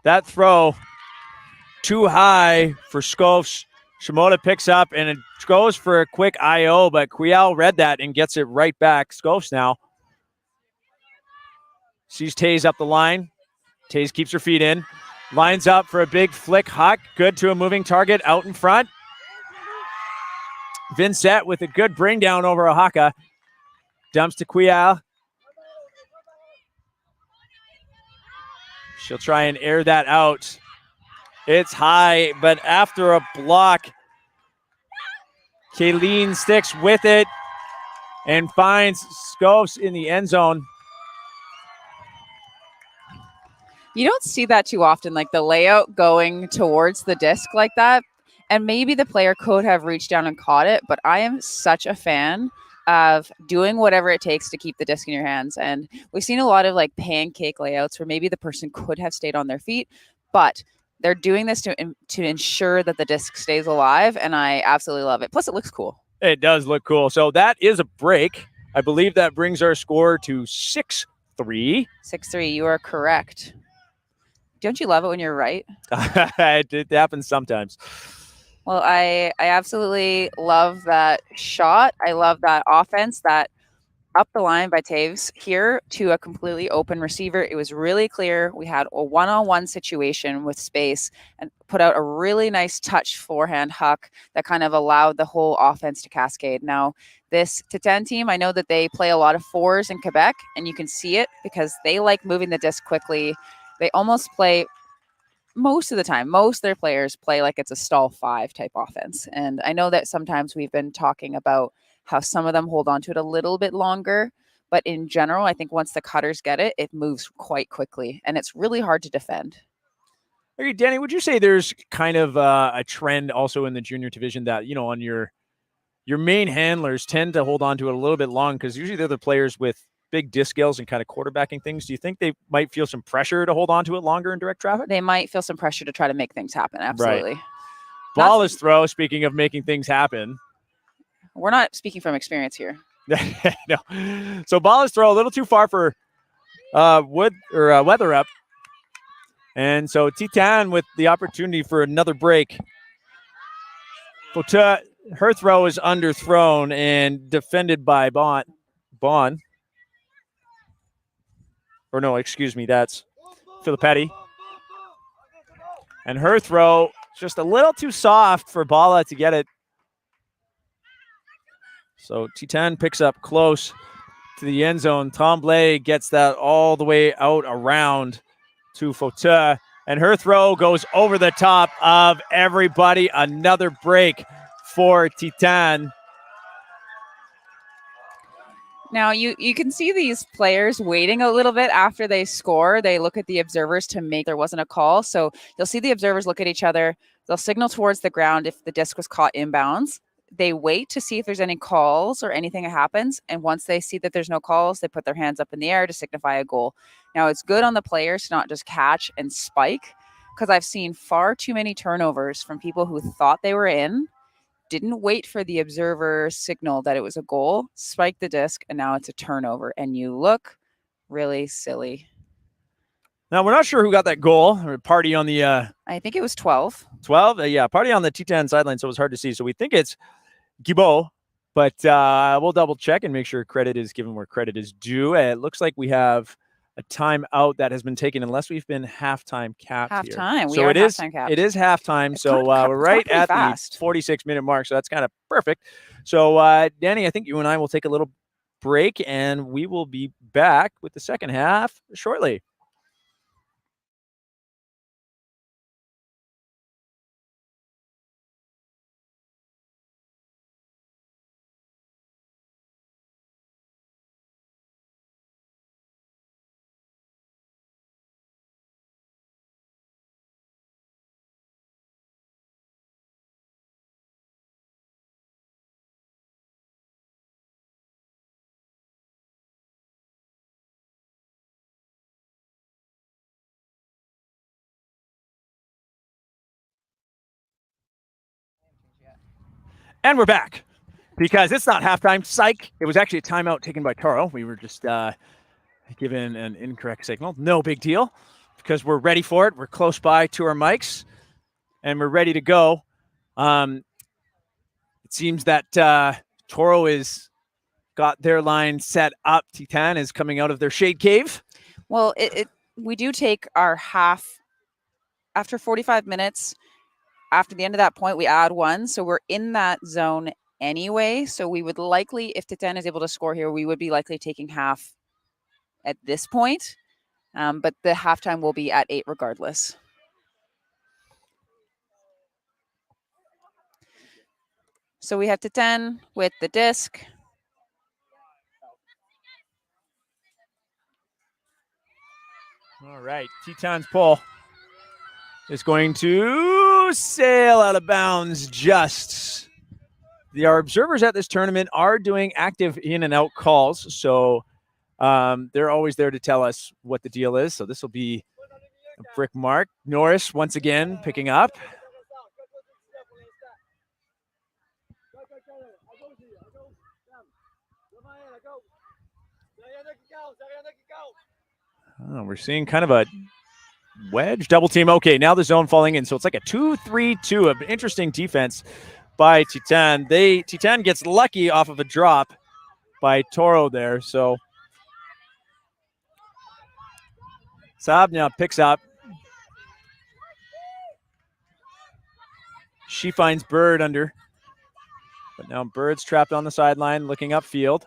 That throw too high for Scopes. Shimoda picks up and it goes for a quick IO, but Quial read that and gets it right back. Scopes now sees Taze up the line. Taze keeps her feet in, lines up for a big flick huck. Good to a moving target out in front. Vincent with a good bring down over Oaxaca. Dumps to Quial. She'll try and air that out. It's high, but after a block, Kayleen sticks with it and finds Scopes in the end zone. You don't see that too often, like the layout going towards the disc like that. And maybe the player could have reached down and caught it, but I am such a fan of doing whatever it takes to keep the disc in your hands. And we've seen a lot of like pancake layouts where maybe the person could have stayed on their feet, but they're doing this to ensure that the disc stays alive, and I absolutely love it. Plus, it looks cool. It does look cool. So that is a break. I believe that brings our score to 6-3. 6-3, you are correct. Don't you love it when you're right? It happens sometimes. Well, I absolutely love that shot. I love that offense, that up the line by Taves here to a completely open receiver. It was really clear. We had a one-on-one situation with space and put out a really nice touch forehand huck that kind of allowed the whole offense to cascade. Now, this Titan team, I know that they play a lot of fours in Quebec, and you can see it because they like moving the disc quickly. They almost play most of the time, most of their players play like it's a stall 5 type offense. And I know that sometimes we've been talking about how some of them hold on to it a little bit longer. But in general, I think once the cutters get it, it moves quite quickly. And it's really hard to defend. Okay, Danny, would you say there's kind of a trend also in the junior division that, you know, on your main handlers tend to hold on to it a little bit long because usually they're the players with big disc skills and kind of quarterbacking things. Do you think they might feel some pressure to hold on to it longer in direct traffic? They might feel some pressure to try to make things happen. Absolutely. Right. Ball is throw, speaking of making things happen. We're not speaking from experience here. No. So ball is throw a little too far for Weather Up. And so Titan with the opportunity for another break. Her throw is underthrown and defended by Bon. Or no, excuse me, that's Filippetti. And her throw just a little too soft for Bala to get it. So Titan picks up close to the end zone. Tremblay gets that all the way out around to Fauteuil. And her throw goes over the top of everybody. Another break for Titan. Now, you can see these players waiting a little bit after they score. They look at the observers to make there wasn't a call. So you'll see the observers look at each other. They'll signal towards the ground if the disc was caught inbounds. They wait to see if there's any calls or anything that happens. And once they see that there's no calls, they put their hands up in the air to signify a goal. Now, it's good on the players to not just catch and spike, because I've seen far too many turnovers from people who thought they were in, didn't wait for the observer signal that it was a goal, spiked the disc, and now it's a turnover. And you look really silly. Now, we're not sure who got that goal. Or party on the... I think it was 12. 12? Yeah, party on the Titan sideline, so it was hard to see. So we think it's Guibault, but we'll double check and make sure credit is given where credit is due. It looks like we have a timeout that has been taken, unless we've been halftime capped here. Halftime. So it is halftime. So we're right at the 46-minute mark. So that's kind of perfect. So Danny, I think you and I will take a little break, and we will be back with the second half shortly. And we're back because it's not halftime. Psych. It was actually a timeout taken by Toro. We were just given an incorrect signal. No big deal because we're ready for it. We're close by to our mics and we're ready to go. It seems that Toro is got their line set up. Titan is coming out of their shade cave. Well, we do take our half after 45 minutes. After the end of that point, we add one. So we're in that zone anyway. So we would likely, if Titan is able to score here, we would be likely taking half at this point. But the halftime will be at 8 regardless. So we have Titan with the disc. All right. Titan's pull is going to sail out of bounds just. Our observers at this tournament are doing active in and out calls. So they're always there to tell us what the deal is. So this will be a brick mark. Norris once again picking up. Oh, we're seeing kind of a wedge double team. Okay, now the zone falling in. So it's like a 2-3-2 of interesting defense by Titan. Titan gets lucky off of a drop by Toro there. So Saab now picks up. She finds Bird under. But now Bird's trapped on the sideline looking upfield.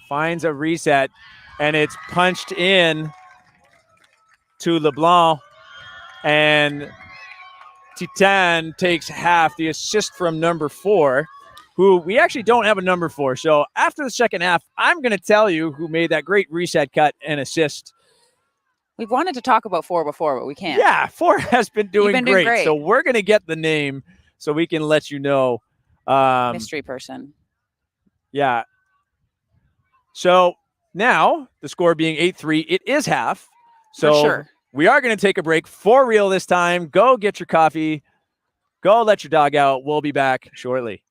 Finds a reset, and it's punched in to LeBlanc. And Titan takes half. The assist from number 4, who we actually don't have a number for. So after the second half, I'm going to tell you who made that great reset cut and assist. We've wanted to talk about 4 before, but we can't. Yeah, 4 has been doing great. So we're going to get the name so we can let you know. Mystery person. Yeah. So now the score being 8-3, it is half. So for sure. We are going to take a break for real this time. Go get your coffee. Go let your dog out. We'll be back shortly.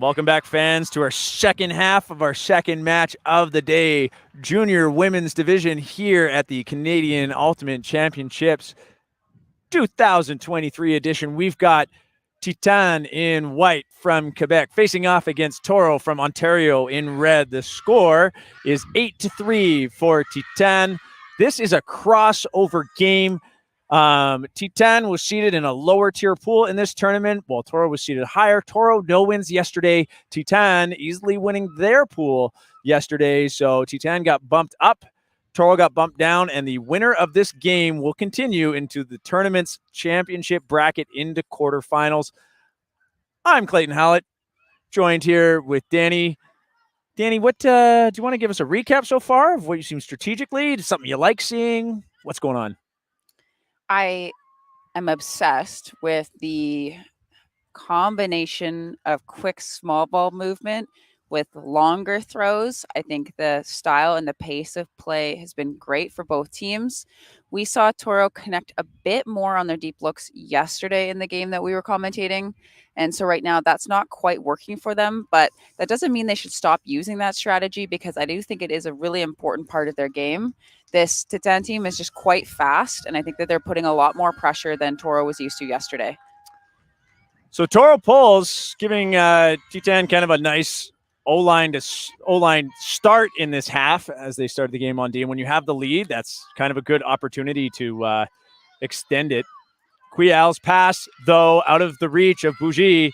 Welcome back, fans, to our second half of our second match of the day. Junior Women's Division here at the Canadian Ultimate Championships 2023 edition. We've got Titan in white from Quebec facing off against Toro from Ontario in red. The score is 8-3 for Titan. This is a crossover game. Titan was seated in a lower tier pool in this tournament, while Toro was seated higher. Toro no wins yesterday. Titan easily winning their pool yesterday. So Titan got bumped up. Toro got bumped down, and the winner of this game will continue into the tournament's championship bracket into quarterfinals. I'm Clayton Hallett, joined here with Danny. Danny, what do you want to give us a recap so far of what you've seen strategically? Something you like seeing? What's going on? I am obsessed with the combination of quick small ball movement with longer throws. I think the style and the pace of play has been great for both teams. We saw Toro connect a bit more on their deep looks yesterday in the game that we were commentating. And so right now that's not quite working for them, but that doesn't mean they should stop using that strategy, because I do think it is a really important part of their game. This Titan team is just quite fast, and I think that they're putting a lot more pressure than Toro was used to yesterday. So Toro pulls, giving Titan kind of a nice O-line start in this half as they started the game on D. And when you have the lead, that's kind of a good opportunity to extend it. Quial's pass, though, out of the reach of Bougie.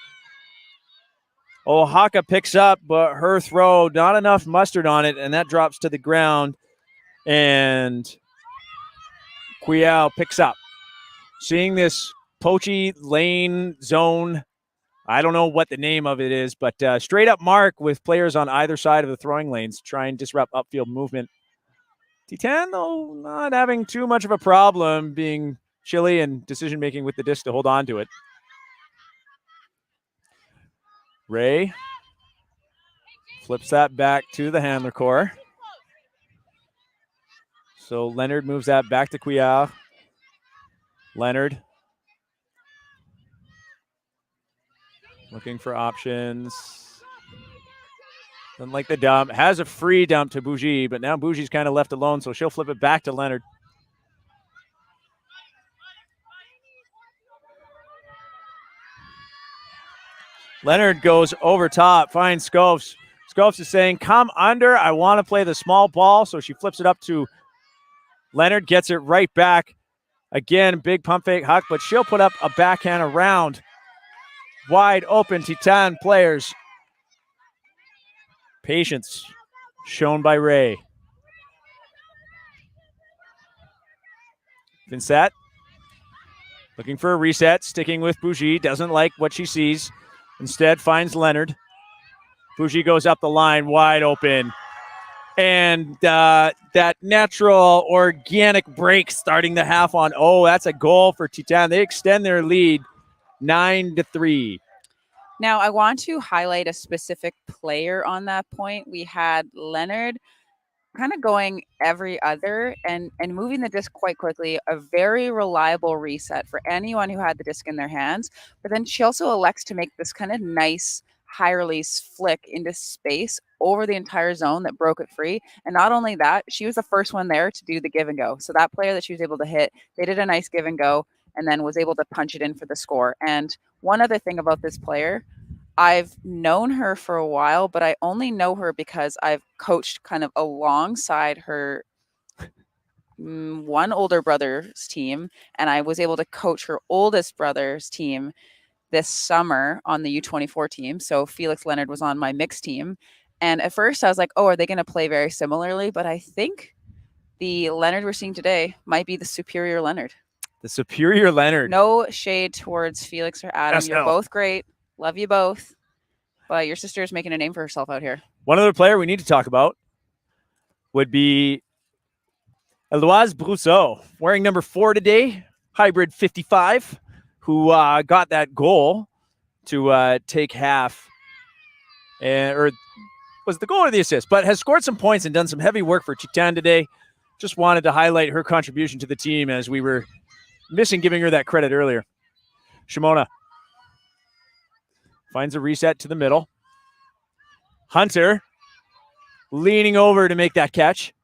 Oaxaca picks up, but her throw, not enough mustard on it, and that drops to the ground. And Quial picks up. Seeing this poachy lane zone, I don't know what the name of it is, but straight up mark with players on either side of the throwing lanes try and disrupt upfield movement. Titan, though, not having too much of a problem being chilly and decision-making with the disc to hold on to it. Ray flips that back to the handler core. So Leonard moves that back to Quial. Leonard looking for options. Doesn't like the dump. Has a free dump to Bougie, but now Bougie's kind of left alone, so she'll flip it back to Leonard. Leonard goes over top, finds Scopes. Scopes is saying, come under. I want to play the small ball, so she flips it up to Leonard, gets it right back. Again, big pump fake huck, but she'll put up a backhand around. Wide open Titan players. Patience shown by Ray. Vincent looking for a reset, sticking with Bougie. Doesn't like what she sees. Instead finds Leonard. Bougie goes up the line, wide open. And that natural organic break starting the half on. Oh, that's a goal for Titan. They extend their lead 9-3. Now, I want to highlight a specific player on that point. We had Leonard kind of going every other and moving the disc quite quickly, a very reliable reset for anyone who had the disc in their hands. But then she also elects to make this kind of nice high release flick into space over the entire zone that broke it free. And not only that, she was the first one there to do the give and go. So that player that she was able to hit, they did a nice give and go and then was able to punch it in for the score. And one other thing about this player, I've known her for a while, but I only know her because I've coached kind of alongside her one older brother's team, and I was able to coach her oldest brother's team this summer on the U24 team. So Felix Leonard was on my mixed team. And at first I was like, oh, are they going to play very similarly? But I think the Leonard we're seeing today might be the superior Leonard. The superior Leonard. No shade towards Felix or Adam. Yes, You're no. both great. Love you both. But your sister is making a name for herself out here. One other player we need to talk about would be Eloise Brousseau, wearing number 4 today, hybrid 55, who got that goal to take half, or was the goal or the assist, but has scored some points and done some heavy work for Titan today. Just wanted to highlight her contribution to the team as we were missing giving her that credit earlier. Shimona finds a reset to the middle. Hunter leaning over to make that catch.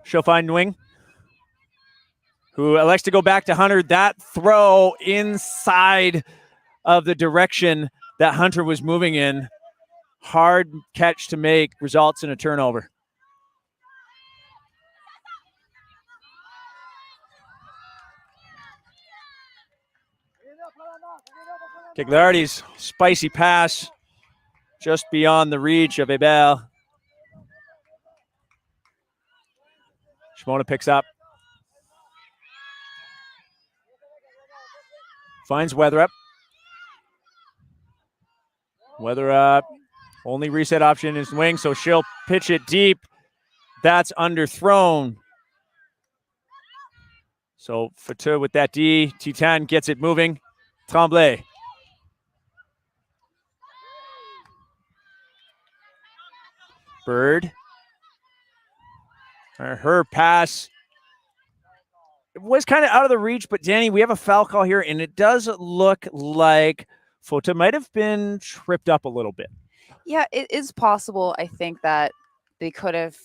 She'll find Nguyen, who elects to go back to Hunter. That throw inside of the direction that Hunter was moving in. Hard catch to make, results in a turnover. Cagliardi's spicy pass just beyond the reach of Hebel. Shimona picks up. Finds Weatherup. Weatherup, only reset option is wing, so she'll pitch it deep. That's underthrown. So Fatou with that D. Titan gets it moving. Tremblay. Bird. Her pass. It was kind of out of the reach, but Danny, we have a foul call here, and it does look like Fatou might have been tripped up a little bit. Yeah, it is possible. I think that they could have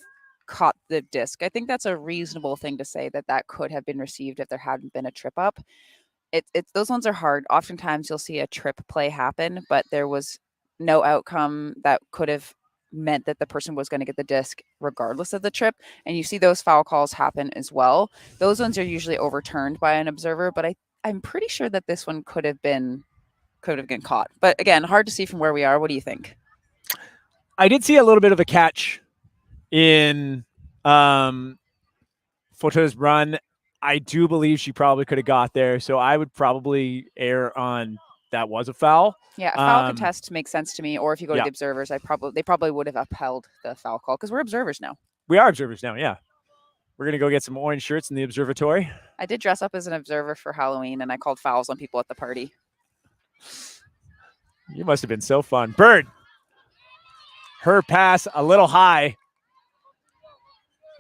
caught the disc. I think that's a reasonable thing to say, that could have been received if there hadn't been a trip up. It's those ones are hard. Oftentimes you'll see a trip play happen, but there was no outcome that could have meant that the person was going to get the disc regardless of the trip. And you see those foul calls happen as well. Those ones are usually overturned by an observer, but I'm pretty sure that this one could have been caught. But again, hard to see from where we are. What do you think? I did see a little bit of a catch in Fotou's run. I do believe she probably could have got there, so I would probably err on that was a foul. Yeah, a foul contest makes sense to me. Or if you go to the observers, they probably would have upheld the foul call because we're observers now. We are observers now, yeah. We're going to go get some orange shirts in the observatory. I did dress up as an observer for Halloween, and I called fouls on people at the party. You must have been so fun. Bird. Her pass a little high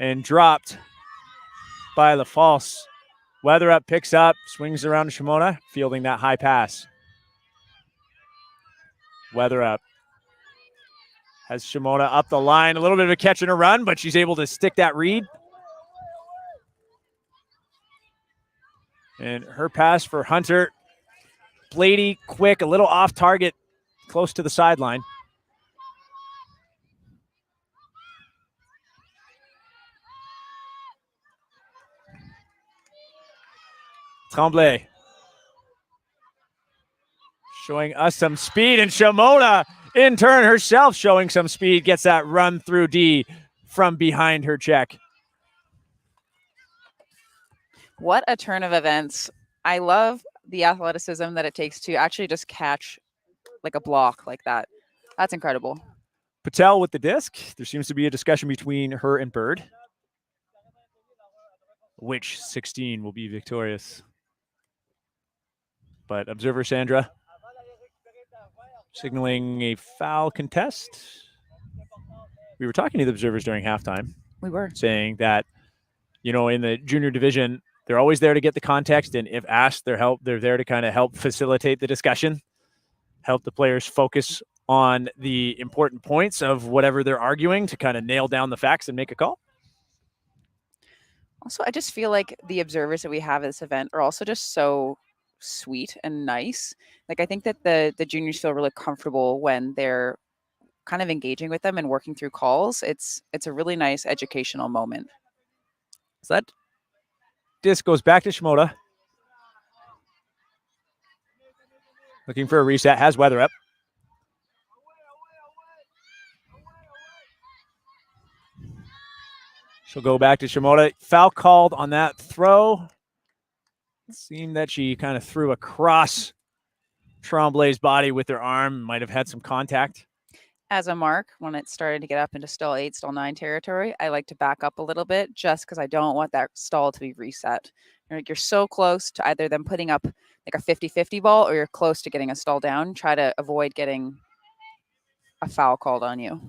and dropped by the false. Weatherup picks up, swings around to Shimona, fielding that high pass. Weatherup has Shimona up the line. A little bit of a catch and a run, but she's able to stick that read. And her pass for Hunter. Blady, quick, a little off target, close to the sideline. Tremblay showing us some speed, and Shimona in turn herself showing some speed, gets that run through D from behind her check. What a turn of events. I love the athleticism that it takes to actually just catch like a block like that. That's incredible. Patel with the disc. There seems to be a discussion between her and Bird. Which 16 will be victorious? But observer Sandra signaling a foul contest. We were talking to the observers during halftime. We were saying that, you know, in the junior division, they're always there to get the context, and if asked their help, they're there to kind of help facilitate the discussion, help the players focus on the important points of whatever they're arguing to kind of nail down the facts and make a call. Also, I just feel like the observers that we have at this event are also just so sweet and nice. Like, I think that the juniors feel really comfortable when they're kind of engaging with them and working through calls. It's a really nice educational moment. So that disc goes back to Shimoda. Looking for a reset, has Weatherup. She'll go back to Shimoda. Foul called on that throw. It seemed that she kind of threw across Tremblay's body with her arm. Might have had some contact. As a mark, when it started to get up into stall 8, stall 9 territory, I like to back up a little bit just because I don't want that stall to be reset. You're so close to either them putting up like a 50-50 ball or you're close to getting a stall down. Try to avoid getting a foul called on you.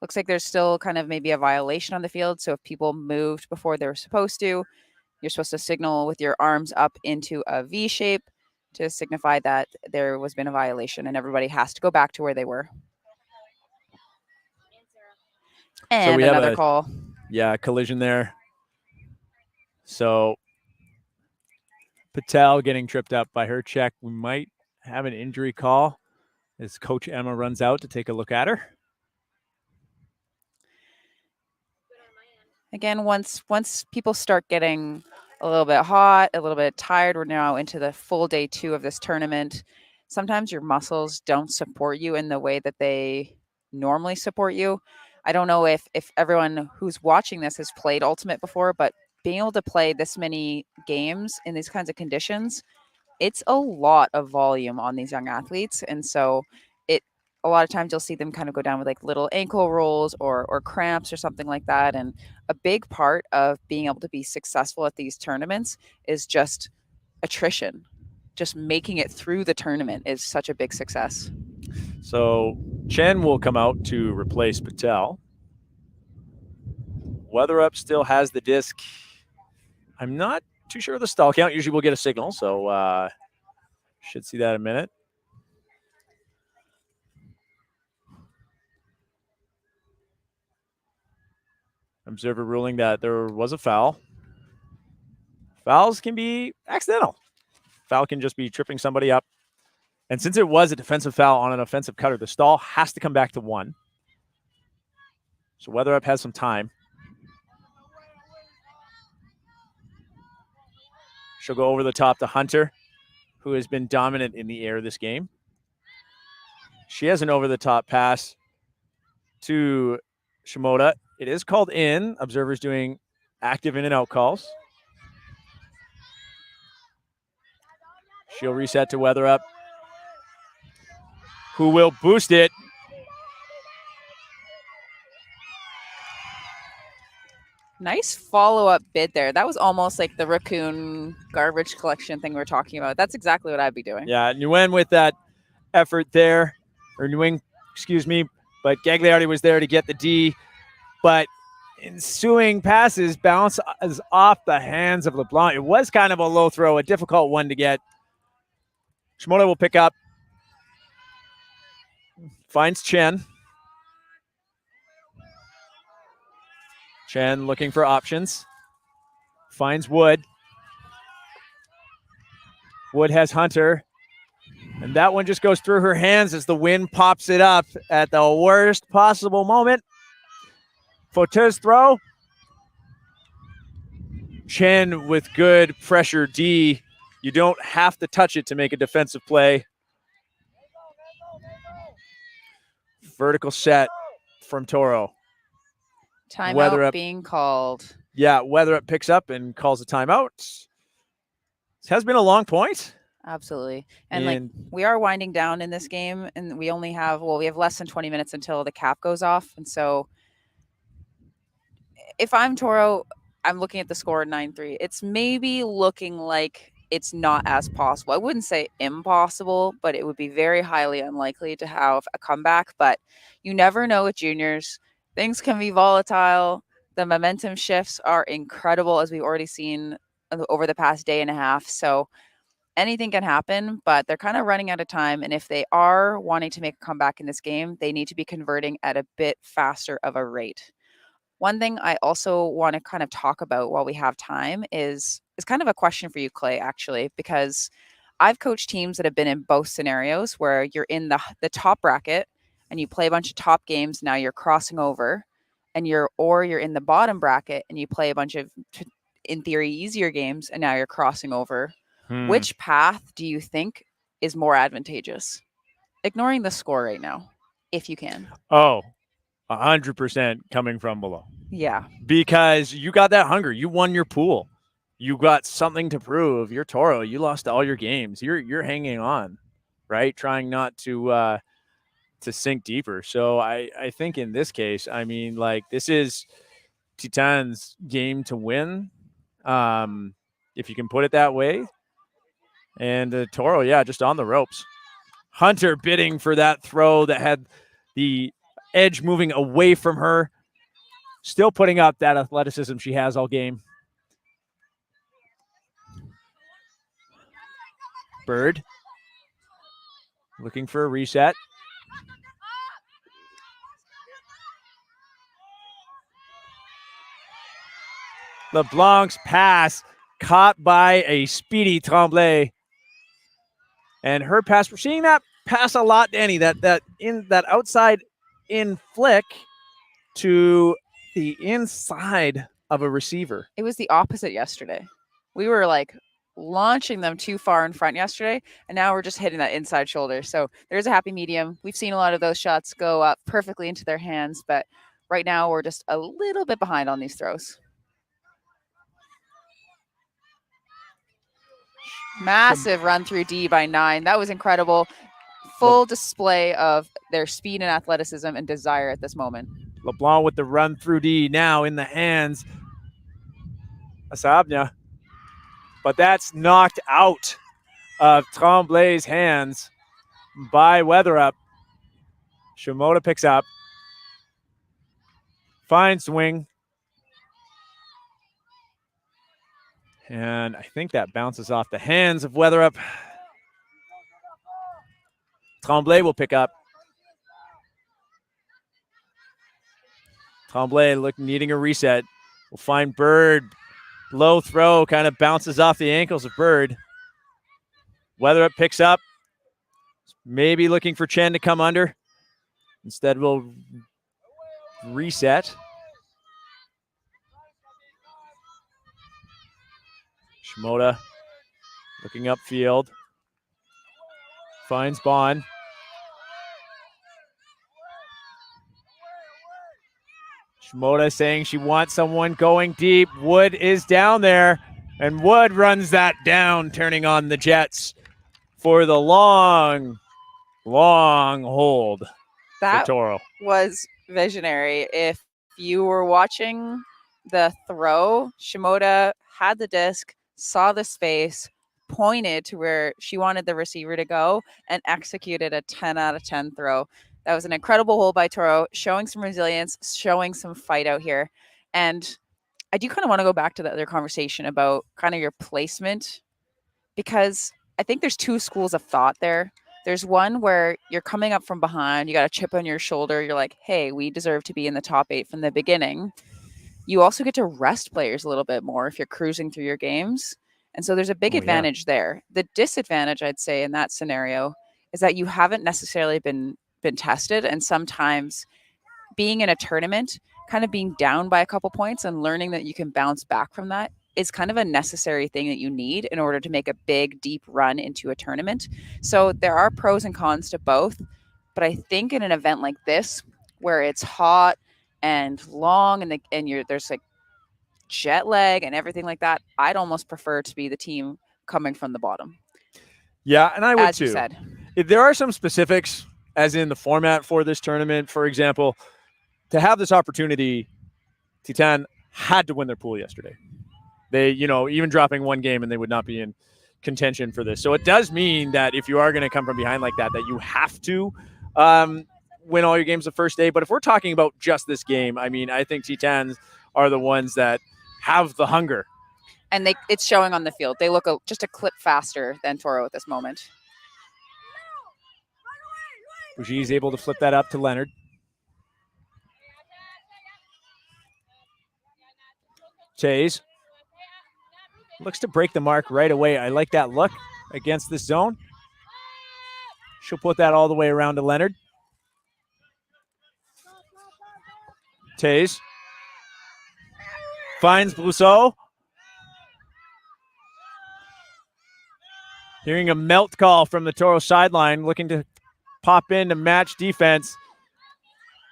Looks like there's still kind of maybe a violation on the field. So if people moved before they were supposed to, you're supposed to signal with your arms up into a V shape. to signify that there was been a violation and everybody has to go back to where they were. And so we have another call. Yeah, collision there. So Patel getting tripped up by her check. We might have an injury call as Coach Emma runs out to take a look at her. Again, once people start getting a little bit hot, a little bit tired, we're now into the full day 2 of this tournament. Sometimes your muscles don't support you in the way that they normally support you. I don't know if everyone who's watching this has played Ultimate before, but being able to play this many games in these kinds of conditions, it's a lot of volume on these young athletes. And so a lot of times you'll see them kind of go down with like little ankle rolls or cramps or something like that. And a big part of being able to be successful at these tournaments is just attrition. Just making it through the tournament is such a big success. So Chen will come out to replace Patel. Weatherup still has the disc. I'm not too sure of the stall count. Usually we'll get a signal, so should see that in a minute. Observer ruling that there was a foul. Fouls can be accidental. Foul can just be tripping somebody up. And since it was a defensive foul on an offensive cutter, the stall has to come back to 1. So Weatherup has some time. She'll go over the top to Hunter, who has been dominant in the air this game. She has an over-the-top pass to Shimoda. It is called in. Observers doing active in and out calls. She'll reset to Weatherup, who will boost it. Nice follow-up bid there. That was almost like the raccoon garbage collection thing we're talking about. That's exactly what I'd be doing. Yeah, Nguyen with that effort there, or Nguyen, excuse me, but Gagliardi was there to get the D. But ensuing passes bounce off the hands of LeBlanc. It was kind of a low throw, a difficult one to get. Shimoda will pick up. Finds Chen. Chen looking for options. Finds Wood. Wood has Hunter. And that one just goes through her hands as the wind pops it up at the worst possible moment. Fauteuil's throw. Chen with good pressure D. You don't have to touch it to make a defensive play. Vertical set from Toro. Timeout Weatherup being called. Yeah, Weatherup picks up and calls a timeout. This has been a long point. Absolutely. And like we are winding down in this game, and we only have, we have less than 20 minutes until the cap goes off. And so if I'm Toro, I'm looking at the score 9-3. It's maybe looking like it's not as possible. I wouldn't say impossible, but it would be very highly unlikely to have a comeback. But you never know with juniors. Things can be volatile. The momentum shifts are incredible, as we've already seen over the past day and a half. So anything can happen, but they're kind of running out of time. And if they are wanting to make a comeback in this game, they need to be converting at a bit faster of a rate. One thing I also want to kind of talk about while we have time is kind of a question for you, Clay, actually, because I've coached teams that have been in both scenarios where you're in the top bracket and you play a bunch of top games. Now you're crossing over, and you're in the bottom bracket and you play a bunch of, in theory, easier games, and now you're crossing over. Which path do you think is more advantageous? Ignoring the score right now, if you can. 100% coming from below. Yeah. Because you got that hunger. You won your pool. You got something to prove. You're Toro. You lost all your games. You're hanging on, right? Trying not to sink deeper. So I think in this case, I mean, like, this is Titan's game to win, if you can put it that way. And Toro, yeah, just on the ropes. Hunter bidding for that throw that had the edge moving away from her. Still putting up that athleticism she has all game. Bird looking for a reset. LeBlanc's pass caught by a speedy Tremblay. And her pass, we're seeing that pass a lot, Danny, that outside in flick to the inside of a receiver. It was the opposite yesterday. We were like launching them too far in front yesterday, and now we're just hitting that inside shoulder. So there's a happy medium. We've seen a lot of those shots go up perfectly into their hands, but right now we're just a little bit behind on these throws. Massive run through D by 9. That was incredible. Full display of their speed and athleticism and desire at this moment. LeBlanc with the run through D now in the hands of Sabnia. But that's knocked out of Tremblay's hands by Weatherup. Shimoda picks up. Fine swing. And I think that bounces off the hands of Weatherup. Tremblay will pick up. Tremblay needing a reset. We'll find Bird. Low throw kind of bounces off the ankles of Bird. Weatherup picks up. Maybe looking for Chen to come under. Instead, we'll reset. Shimoda looking upfield. Finds Bond. Shimoda saying she wants someone going deep. Wood is down there, and Wood runs that down, turning on the Jets for the long hold That for Toro. was visionary. If you were watching the throw, Shimoda had the disc, saw the space, pointed to where she wanted the receiver to go, and executed a 10 out of 10 throw. That was an incredible hold by Toro, showing some resilience, showing some fight out here. And I do kind of want to go back to the other conversation about kind of your placement, because I think there's two schools of thought there. There's one where you're coming up from behind, you got a chip on your shoulder, you're like, hey, we deserve to be in the top 8 from the beginning. You also get to rest players a little bit more if you're cruising through your games. And so there's a big advantage there. The disadvantage, I'd say, in that scenario is that you haven't necessarily been tested. And sometimes being in a tournament, kind of being down by a couple points and learning that you can bounce back from that is kind of a necessary thing that you need in order to make a big, deep run into a tournament. So there are pros and cons to both. But I think in an event like this, where it's hot and long and there's like jet lag and everything like that, I'd almost prefer to be the team coming from the bottom. Yeah, and I would as too. You said. If there are some specifics, as in the format for this tournament, for example, to have this opportunity, Titan had to win their pool yesterday. They, even dropping one game and they would not be in contention for this. So it does mean that if you are going to come from behind like that you have to win all your games the first day. But if we're talking about just this game, I mean, I think Titans are the ones that have the hunger. And it's showing on the field. They look just a clip faster than Toro at this moment. Bougie is able to flip that up to Leonard. Chase looks to break the mark right away. I like that look against this zone. She'll put that all the way around to Leonard. Taze finds Brousseau. Hearing a melt call from the Toro sideline, looking to pop in to match defense.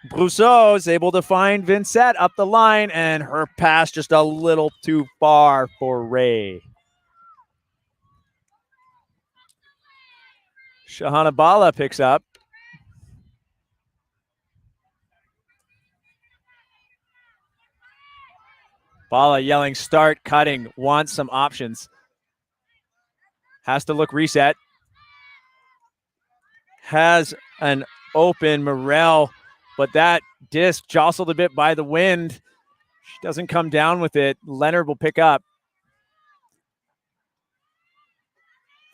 Brousseau is able to find Vincent up the line, and her pass just a little too far for Ray. Shahana Bala picks up. Bala yelling, start cutting, wants some options. Has to look reset. Has an open Morel, but that disc jostled a bit by the wind. She doesn't come down with it. Leonard will pick up.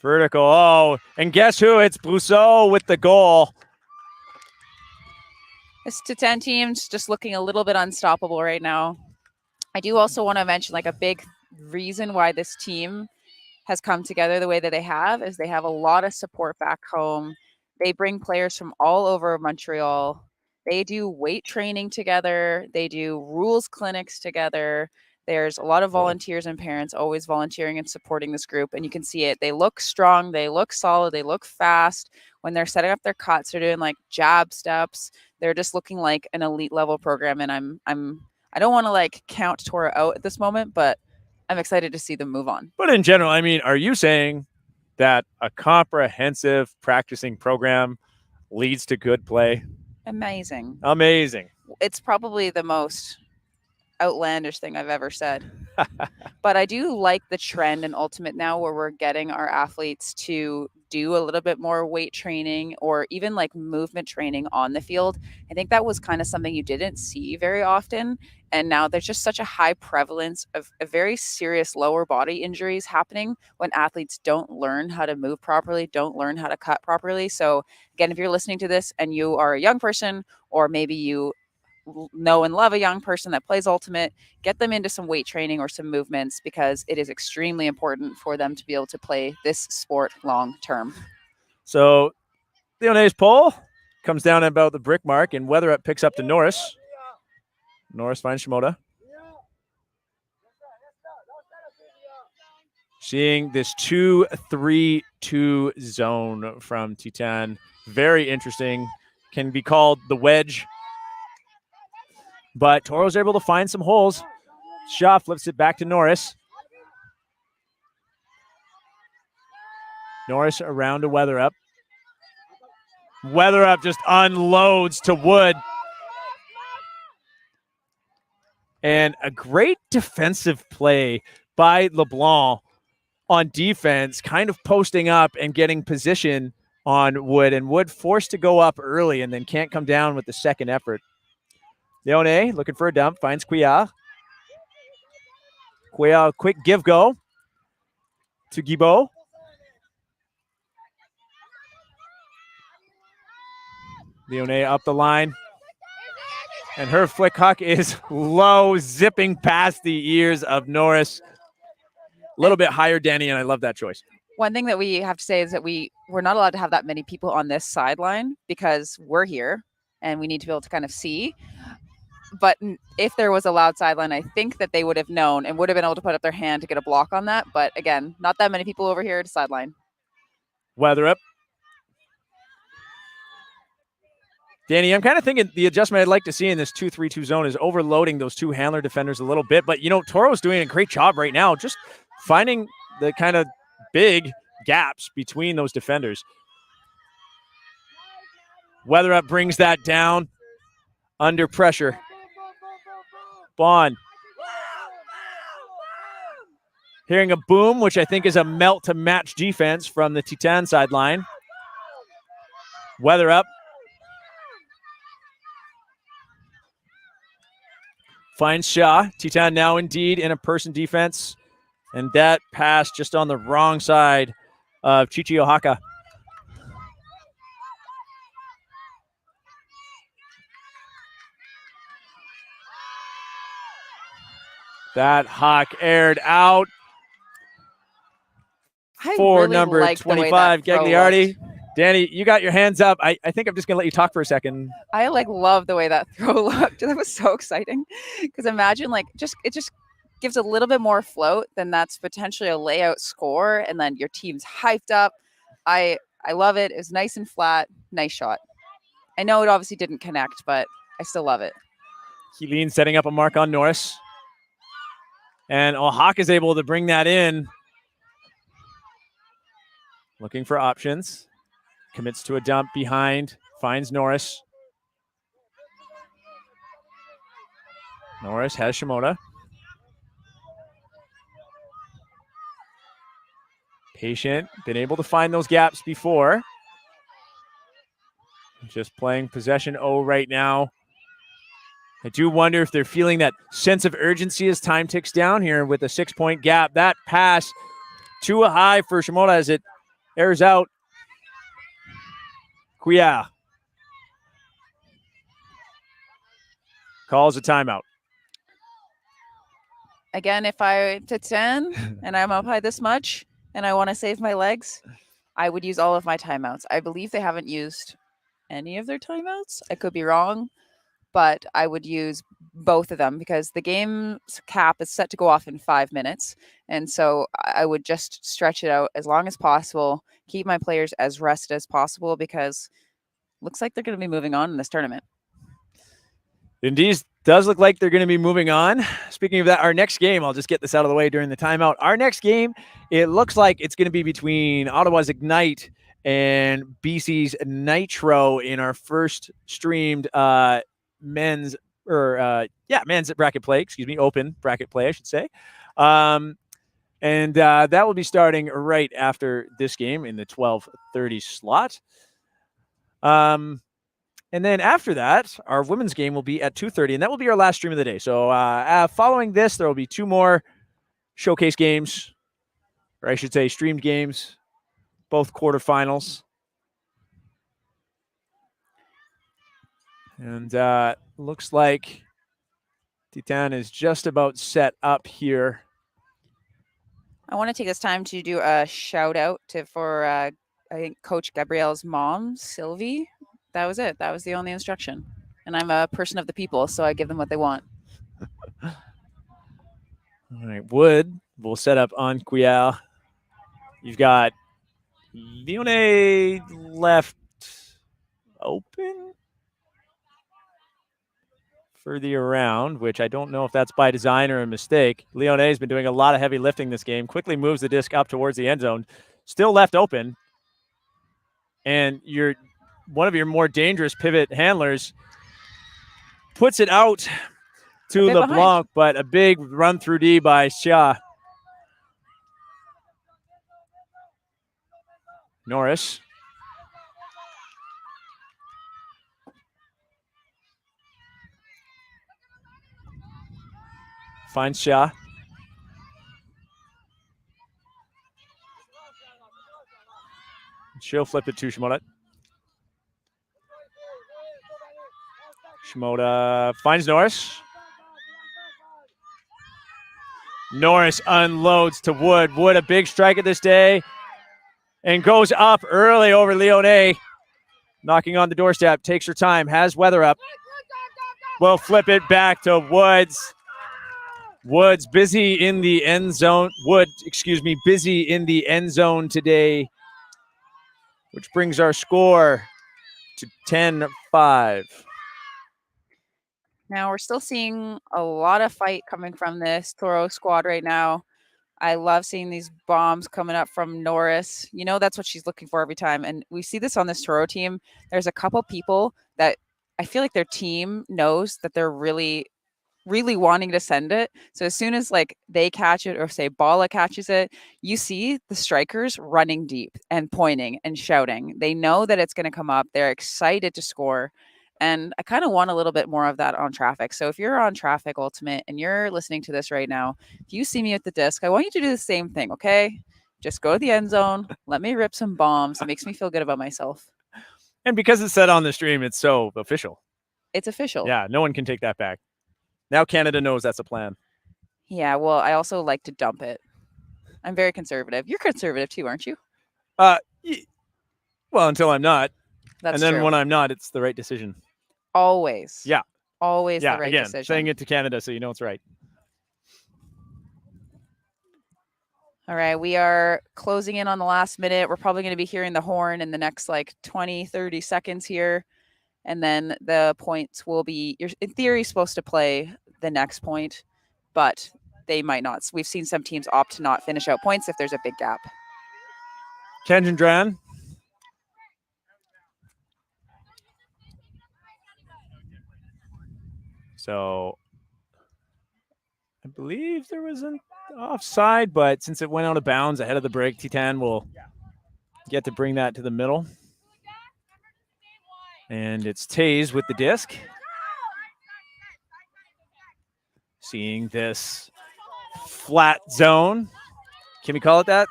Vertical. Oh, and guess who? It's Brousseau with the goal. This to 10 team's just looking a little bit unstoppable right now. I do also want to mention like a big reason why this team has come together the way that they have is they have a lot of support back home. They bring players from all over Montreal. They do weight training together. They do rules clinics together. There's a lot of volunteers and parents always volunteering and supporting this group. And you can see it. They look strong. They look solid. They look fast. When they're setting up their cuts, they're doing like jab steps. They're just looking like an elite level program. And I don't want to like count Toro out at this moment, but I'm excited to see them move on. But in general, I mean, are you saying that a comprehensive practicing program leads to good play? Amazing. Amazing. It's probably the most outlandish thing I've ever said. But I do like the trend in Ultimate now where we're getting our athletes to do a little bit more weight training or even like movement training on the field. I think that was kind of something you didn't see very often. And now there's just such a high prevalence of a very serious lower body injuries happening when athletes don't learn how to move properly, don't learn how to cut properly. So again, if you're listening to this and you are a young person, or maybe you know and love a young person that plays Ultimate, get them into some weight training or some movements because it is extremely important for them to be able to play this sport long term. So Lyonnais' pole comes down about the brick mark, and Weatherup picks up to Norris. Norris finds Shimoda. Seeing this 2-3-2 zone from Titan. Very interesting. Can be called the wedge. But Toro's able to find some holes. Shaw flips it back to Norris. Norris around to Weatherup. Weatherup just unloads to Wood. And a great defensive play by LeBlanc on defense, kind of posting up and getting position on Wood. And Wood forced to go up early and then can't come down with the second effort. Lyonnais looking for a dump, finds Couillard. Couillard, quick give go to Guibault. Lyonnais up the line. And her flick huck is low, zipping past the ears of Norris. A little bit higher, Danny, and I love that choice. One thing that we have to say is that we're not allowed to have that many people on this sideline because we're here and we need to be able to kind of see. But if there was a loud sideline, I think that they would have known and would have been able to put up their hand to get a block on that. But again, not that many people over here to sideline. Weatherup. Danny, I'm kind of thinking the adjustment I'd like to see in this 2-3-2 zone is overloading those two handler defenders a little bit. But, you know, Toro's doing a great job right now, just finding the kind of big gaps between those defenders. Weatherup brings that down under pressure. Bond. Hearing a boom, which I think is a melt to match defense from the Titan sideline. Weatherup. Finds Shaw. Titan now indeed in a person defense. And that pass just on the wrong side of Chichi Ohaka. That hawk aired out for really number 25, Gagliardi. Danny, you got your hands up. I think I'm just going to let you talk for a second. I love the way that throw looked. That was so exciting. Because imagine it just gives a little bit more float, then that's potentially a layout score, and then your team's hyped up. I love it. It was nice and flat. Nice shot. I know it obviously didn't connect, but I still love it. Keeleen setting up a mark on Norris. And Ohak is able to bring that in. Looking for options. Commits to a dump behind. Finds Norris. Norris has Shimoda. Patient. Been able to find those gaps before. Just playing possession O right now. I do wonder if they're feeling that sense of urgency as time ticks down here with a 6-point gap. That pass too high for Shimoda as it Airs out. Quia calls a timeout. Again, if I to 10 and I'm up by this much and I want to save my legs, I would use all of my timeouts. I believe they haven't used any of their timeouts. I could be wrong, but I would use both of them because the game's cap is set to go off in 5 minutes. And so I would just stretch it out as long as possible, keep my players as rested as possible because it looks like they're going to be moving on in this tournament. Indeed, does look like they're going to be moving on. Speaking of that, our next game, I'll just get this out of the way during the timeout. Our next game, it looks like it's going to be between Ottawa's Ignite and BC's Nitro in our first streamed men's bracket play, open bracket play, I should say. And that will be starting right after this game in the 12:30 slot. And then after that, our women's game will be at 2:30, and that will be our last stream of the day. So following this, there will be 2 more showcase games, or I should say streamed games, both quarterfinals. And looks like Titan is just about set up here. I want to take this time to do a shout out for I think Coach Gabrielle's mom, Sylvie. That was it. That was the only instruction. And I'm a person of the people, so I give them what they want. All right, Wood will set up on Quia. You've got Leone left open for the around, which I don't know if that's by design or a mistake. Leone has been doing a lot of heavy lifting this game. Quickly moves the disc up towards the end zone. Still left open. And one of your more dangerous pivot handlers puts it out to LeBlanc, behind. But a big run through D by Xia. Norris. Finds Xia. She'll flip it to Shimoda. Shimoda finds Norris. Norris unloads to Wood. Wood, a big strike of this day, and goes up early over Leone. Knocking on the doorstep, takes her time, has weather up. Will flip it back to Woods. Woods busy in the end zone. Busy in the end zone today, which brings our score to 10-5. Now we're still seeing a lot of fight coming from this Toro squad right now. I love seeing these bombs coming up from Norris. You know, that's what she's looking for every time. And we see this on this Toro team. There's a couple people that I feel like their team knows that they're really, really wanting to send it. So as soon as like they catch it or say Bala catches it, you see the strikers running deep and pointing and shouting. They know that it's going to come up. They're excited to score. And I kind of want a little bit more of that on Traffic. So if you're on Traffic Ultimate and you're listening to this right now, if you see me at the disc, I want you to do the same thing, okay? Just go to the end zone. Let me rip some bombs. It makes me feel good about myself. And because it's said on the stream, it's so official. It's official. Yeah, no one can take that back. Now Canada knows that's a plan. Yeah, well, I also like to dump it. I'm very conservative. You're conservative too, aren't you? Well, until I'm not. That's and then true. When I'm not, it's the right decision. Always. Yeah. Always the right decision. Saying it to Canada so you know it's right. All right, we are closing in on the last minute. We're probably going to be hearing the horn in the next 20, 30 seconds here. And then the points will be, you're in theory supposed to play the next point, but they might not. We've seen some teams opt to not finish out points if there's a big gap. Kenjan Dran. So I believe there was an offside, but since it went out of bounds ahead of the break, Titan will get to bring that to the middle. And it's Taze with the disc. Seeing this flat zone. Can we call it that?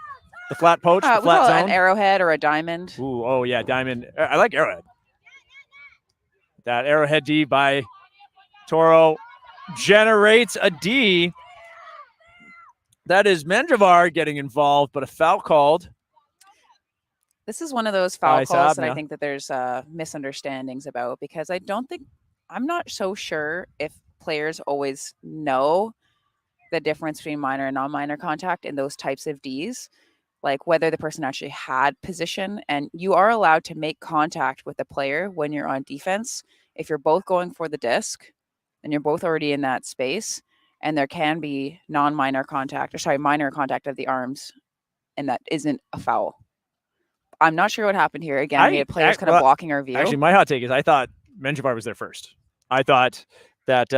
The flat poach, the We flat call it zone. an arrowhead or a diamond. Ooh, oh yeah, diamond. I like arrowhead. That arrowhead D by Toro generates a D. That is Menjivar getting involved, but a foul called. This is one of those foul By calls that I Sabna. think that there's misunderstandings about, because I'm not so sure if players always know the difference between minor and non-minor contact in those types of Ds, like whether the person actually had position. And you are allowed to make contact with the player when you're on defense if you're both going for the disc and you're both already in that space, and there can be minor contact of the arms, and that isn't a foul. I'm not sure what happened here. Again, we had players kind of blocking our view. Actually, my hot take is I thought Menjivar was there first. I thought that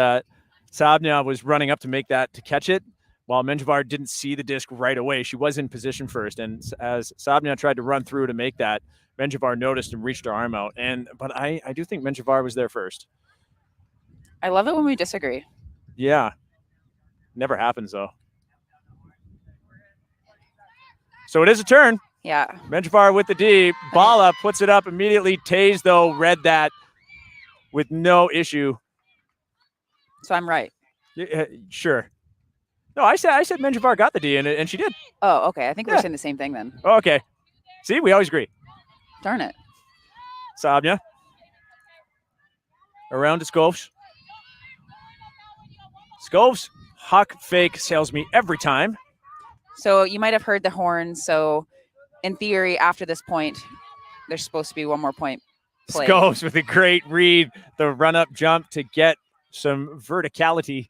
Sabna was running up to make that, to catch it, while Menjivar didn't see the disc right away. She was in position first, and as Sabna tried to run through to make that, Menjivar noticed and reached her arm out. But I do think Menjivar was there first. I love it when we disagree. Yeah. Never happens, though. So it is a turn. Yeah. Menjivar with the D. Bala puts it up immediately. Taze, though, read that with no issue. So I'm right. Yeah, sure. No, I said Menjivar got the D, and she did. Oh, okay. I think we're saying the same thing then. Oh, okay. See, we always agree. Darn it. Sabna. Around to Scoves. Scoves, huck fake sails me every time. So you might have heard the horn. So in theory, after this point, there's supposed to be one more point played. Scoves with a great read. The run-up jump to get some verticality.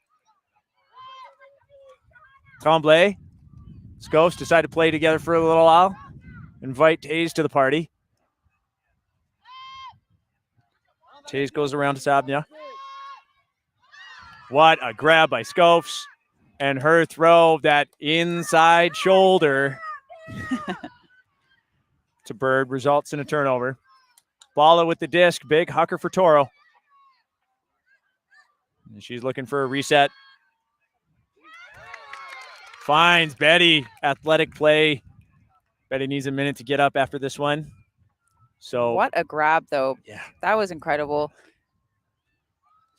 Tremblay. Scoves decide to play together for a little while. Invite Taze to the party. Taze goes around to Sabna. What a grab by Scoves. And her throw, that inside shoulder to Bird, results in a turnover. Bala with the disc, big hucker for Toro. And she's looking for a reset. Finds Betty, athletic play. Betty needs a minute to get up after this one. So what a grab, though. Yeah. That was incredible.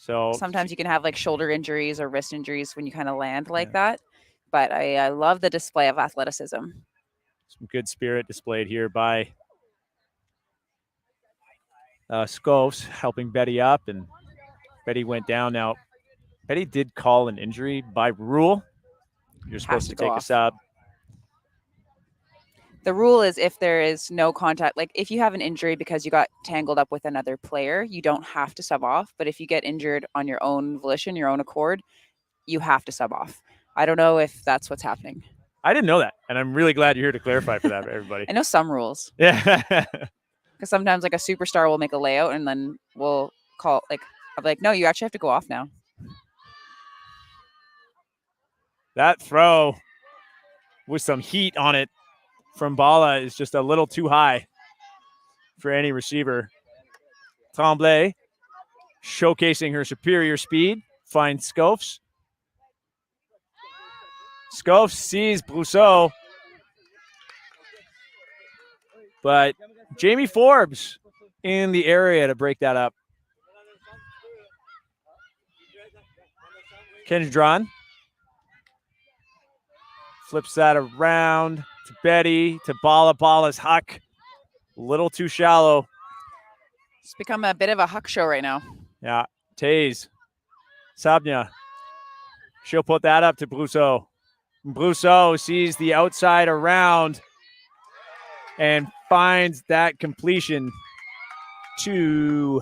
So sometimes you can have like shoulder injuries or wrist injuries when you kind of land like that. But I love the display of athleticism. Some good spirit displayed here by Scoves, helping Betty up, and Betty went down. Now, Betty did call an injury by rule. You're supposed to take a sub. The rule is if there is no contact, like if you have an injury because you got tangled up with another player, you don't have to sub off. But if you get injured on your own volition, your own accord, you have to sub off. I don't know if that's what's happening. I didn't know that, and I'm really glad you're here to clarify for that for everybody. I know some rules. Yeah. Because sometimes like a superstar will make a layout and then we'll call, like, I'll be like, no, you actually have to go off now. That throw with some heat on it from Bala is just a little too high for any receiver. Tremblay showcasing her superior speed, finds Scoves. Scoves sees Brousseau, but Jamie Forbes in the area to break that up. Kendron flips that around to Betty, to Bala. Bala's huck, a little too shallow. It's become a bit of a huck show right now. Yeah, Taze, Sabna. She'll put that up to Brousseau. Brousseau sees the outside around and finds that completion to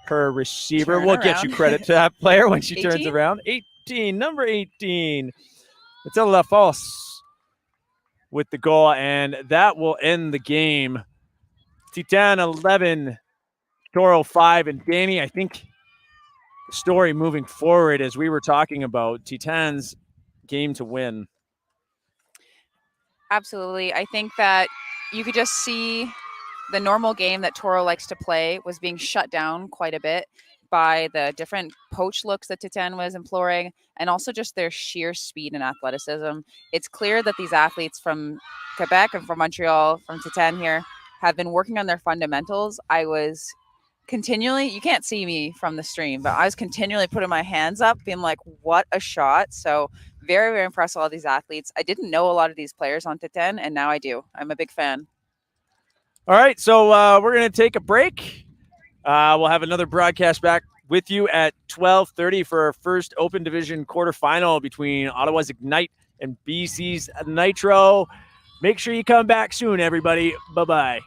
her receiver. We'll get you credit to that player when she turns around. 18, number 18. Matilda La Fosse with the goal, and that will end the game. Titan 11, Toro 5. And Danny, I think the story moving forward, as we were talking about, Titan's game to win. Absolutely. I think that you could just see the normal game that Toro likes to play was being shut down quite a bit by the different poach looks that Titan was employing, and also just their sheer speed and athleticism. It's clear that these athletes from Quebec and from Montreal, from Titan here, have been working on their fundamentals. I was continually, you can't see me from the stream, but I was continually putting my hands up, being like, what a shot. So very, very impressed with all these athletes. I didn't know a lot of these players on Titan, and now I do. I'm a big fan. All right, so we're going to take a break. We'll have another broadcast back with you at 12:30 for our first Open Division quarterfinal between Ottawa's Ignite and BC's Nitro. Make sure you come back soon, everybody. Bye-bye.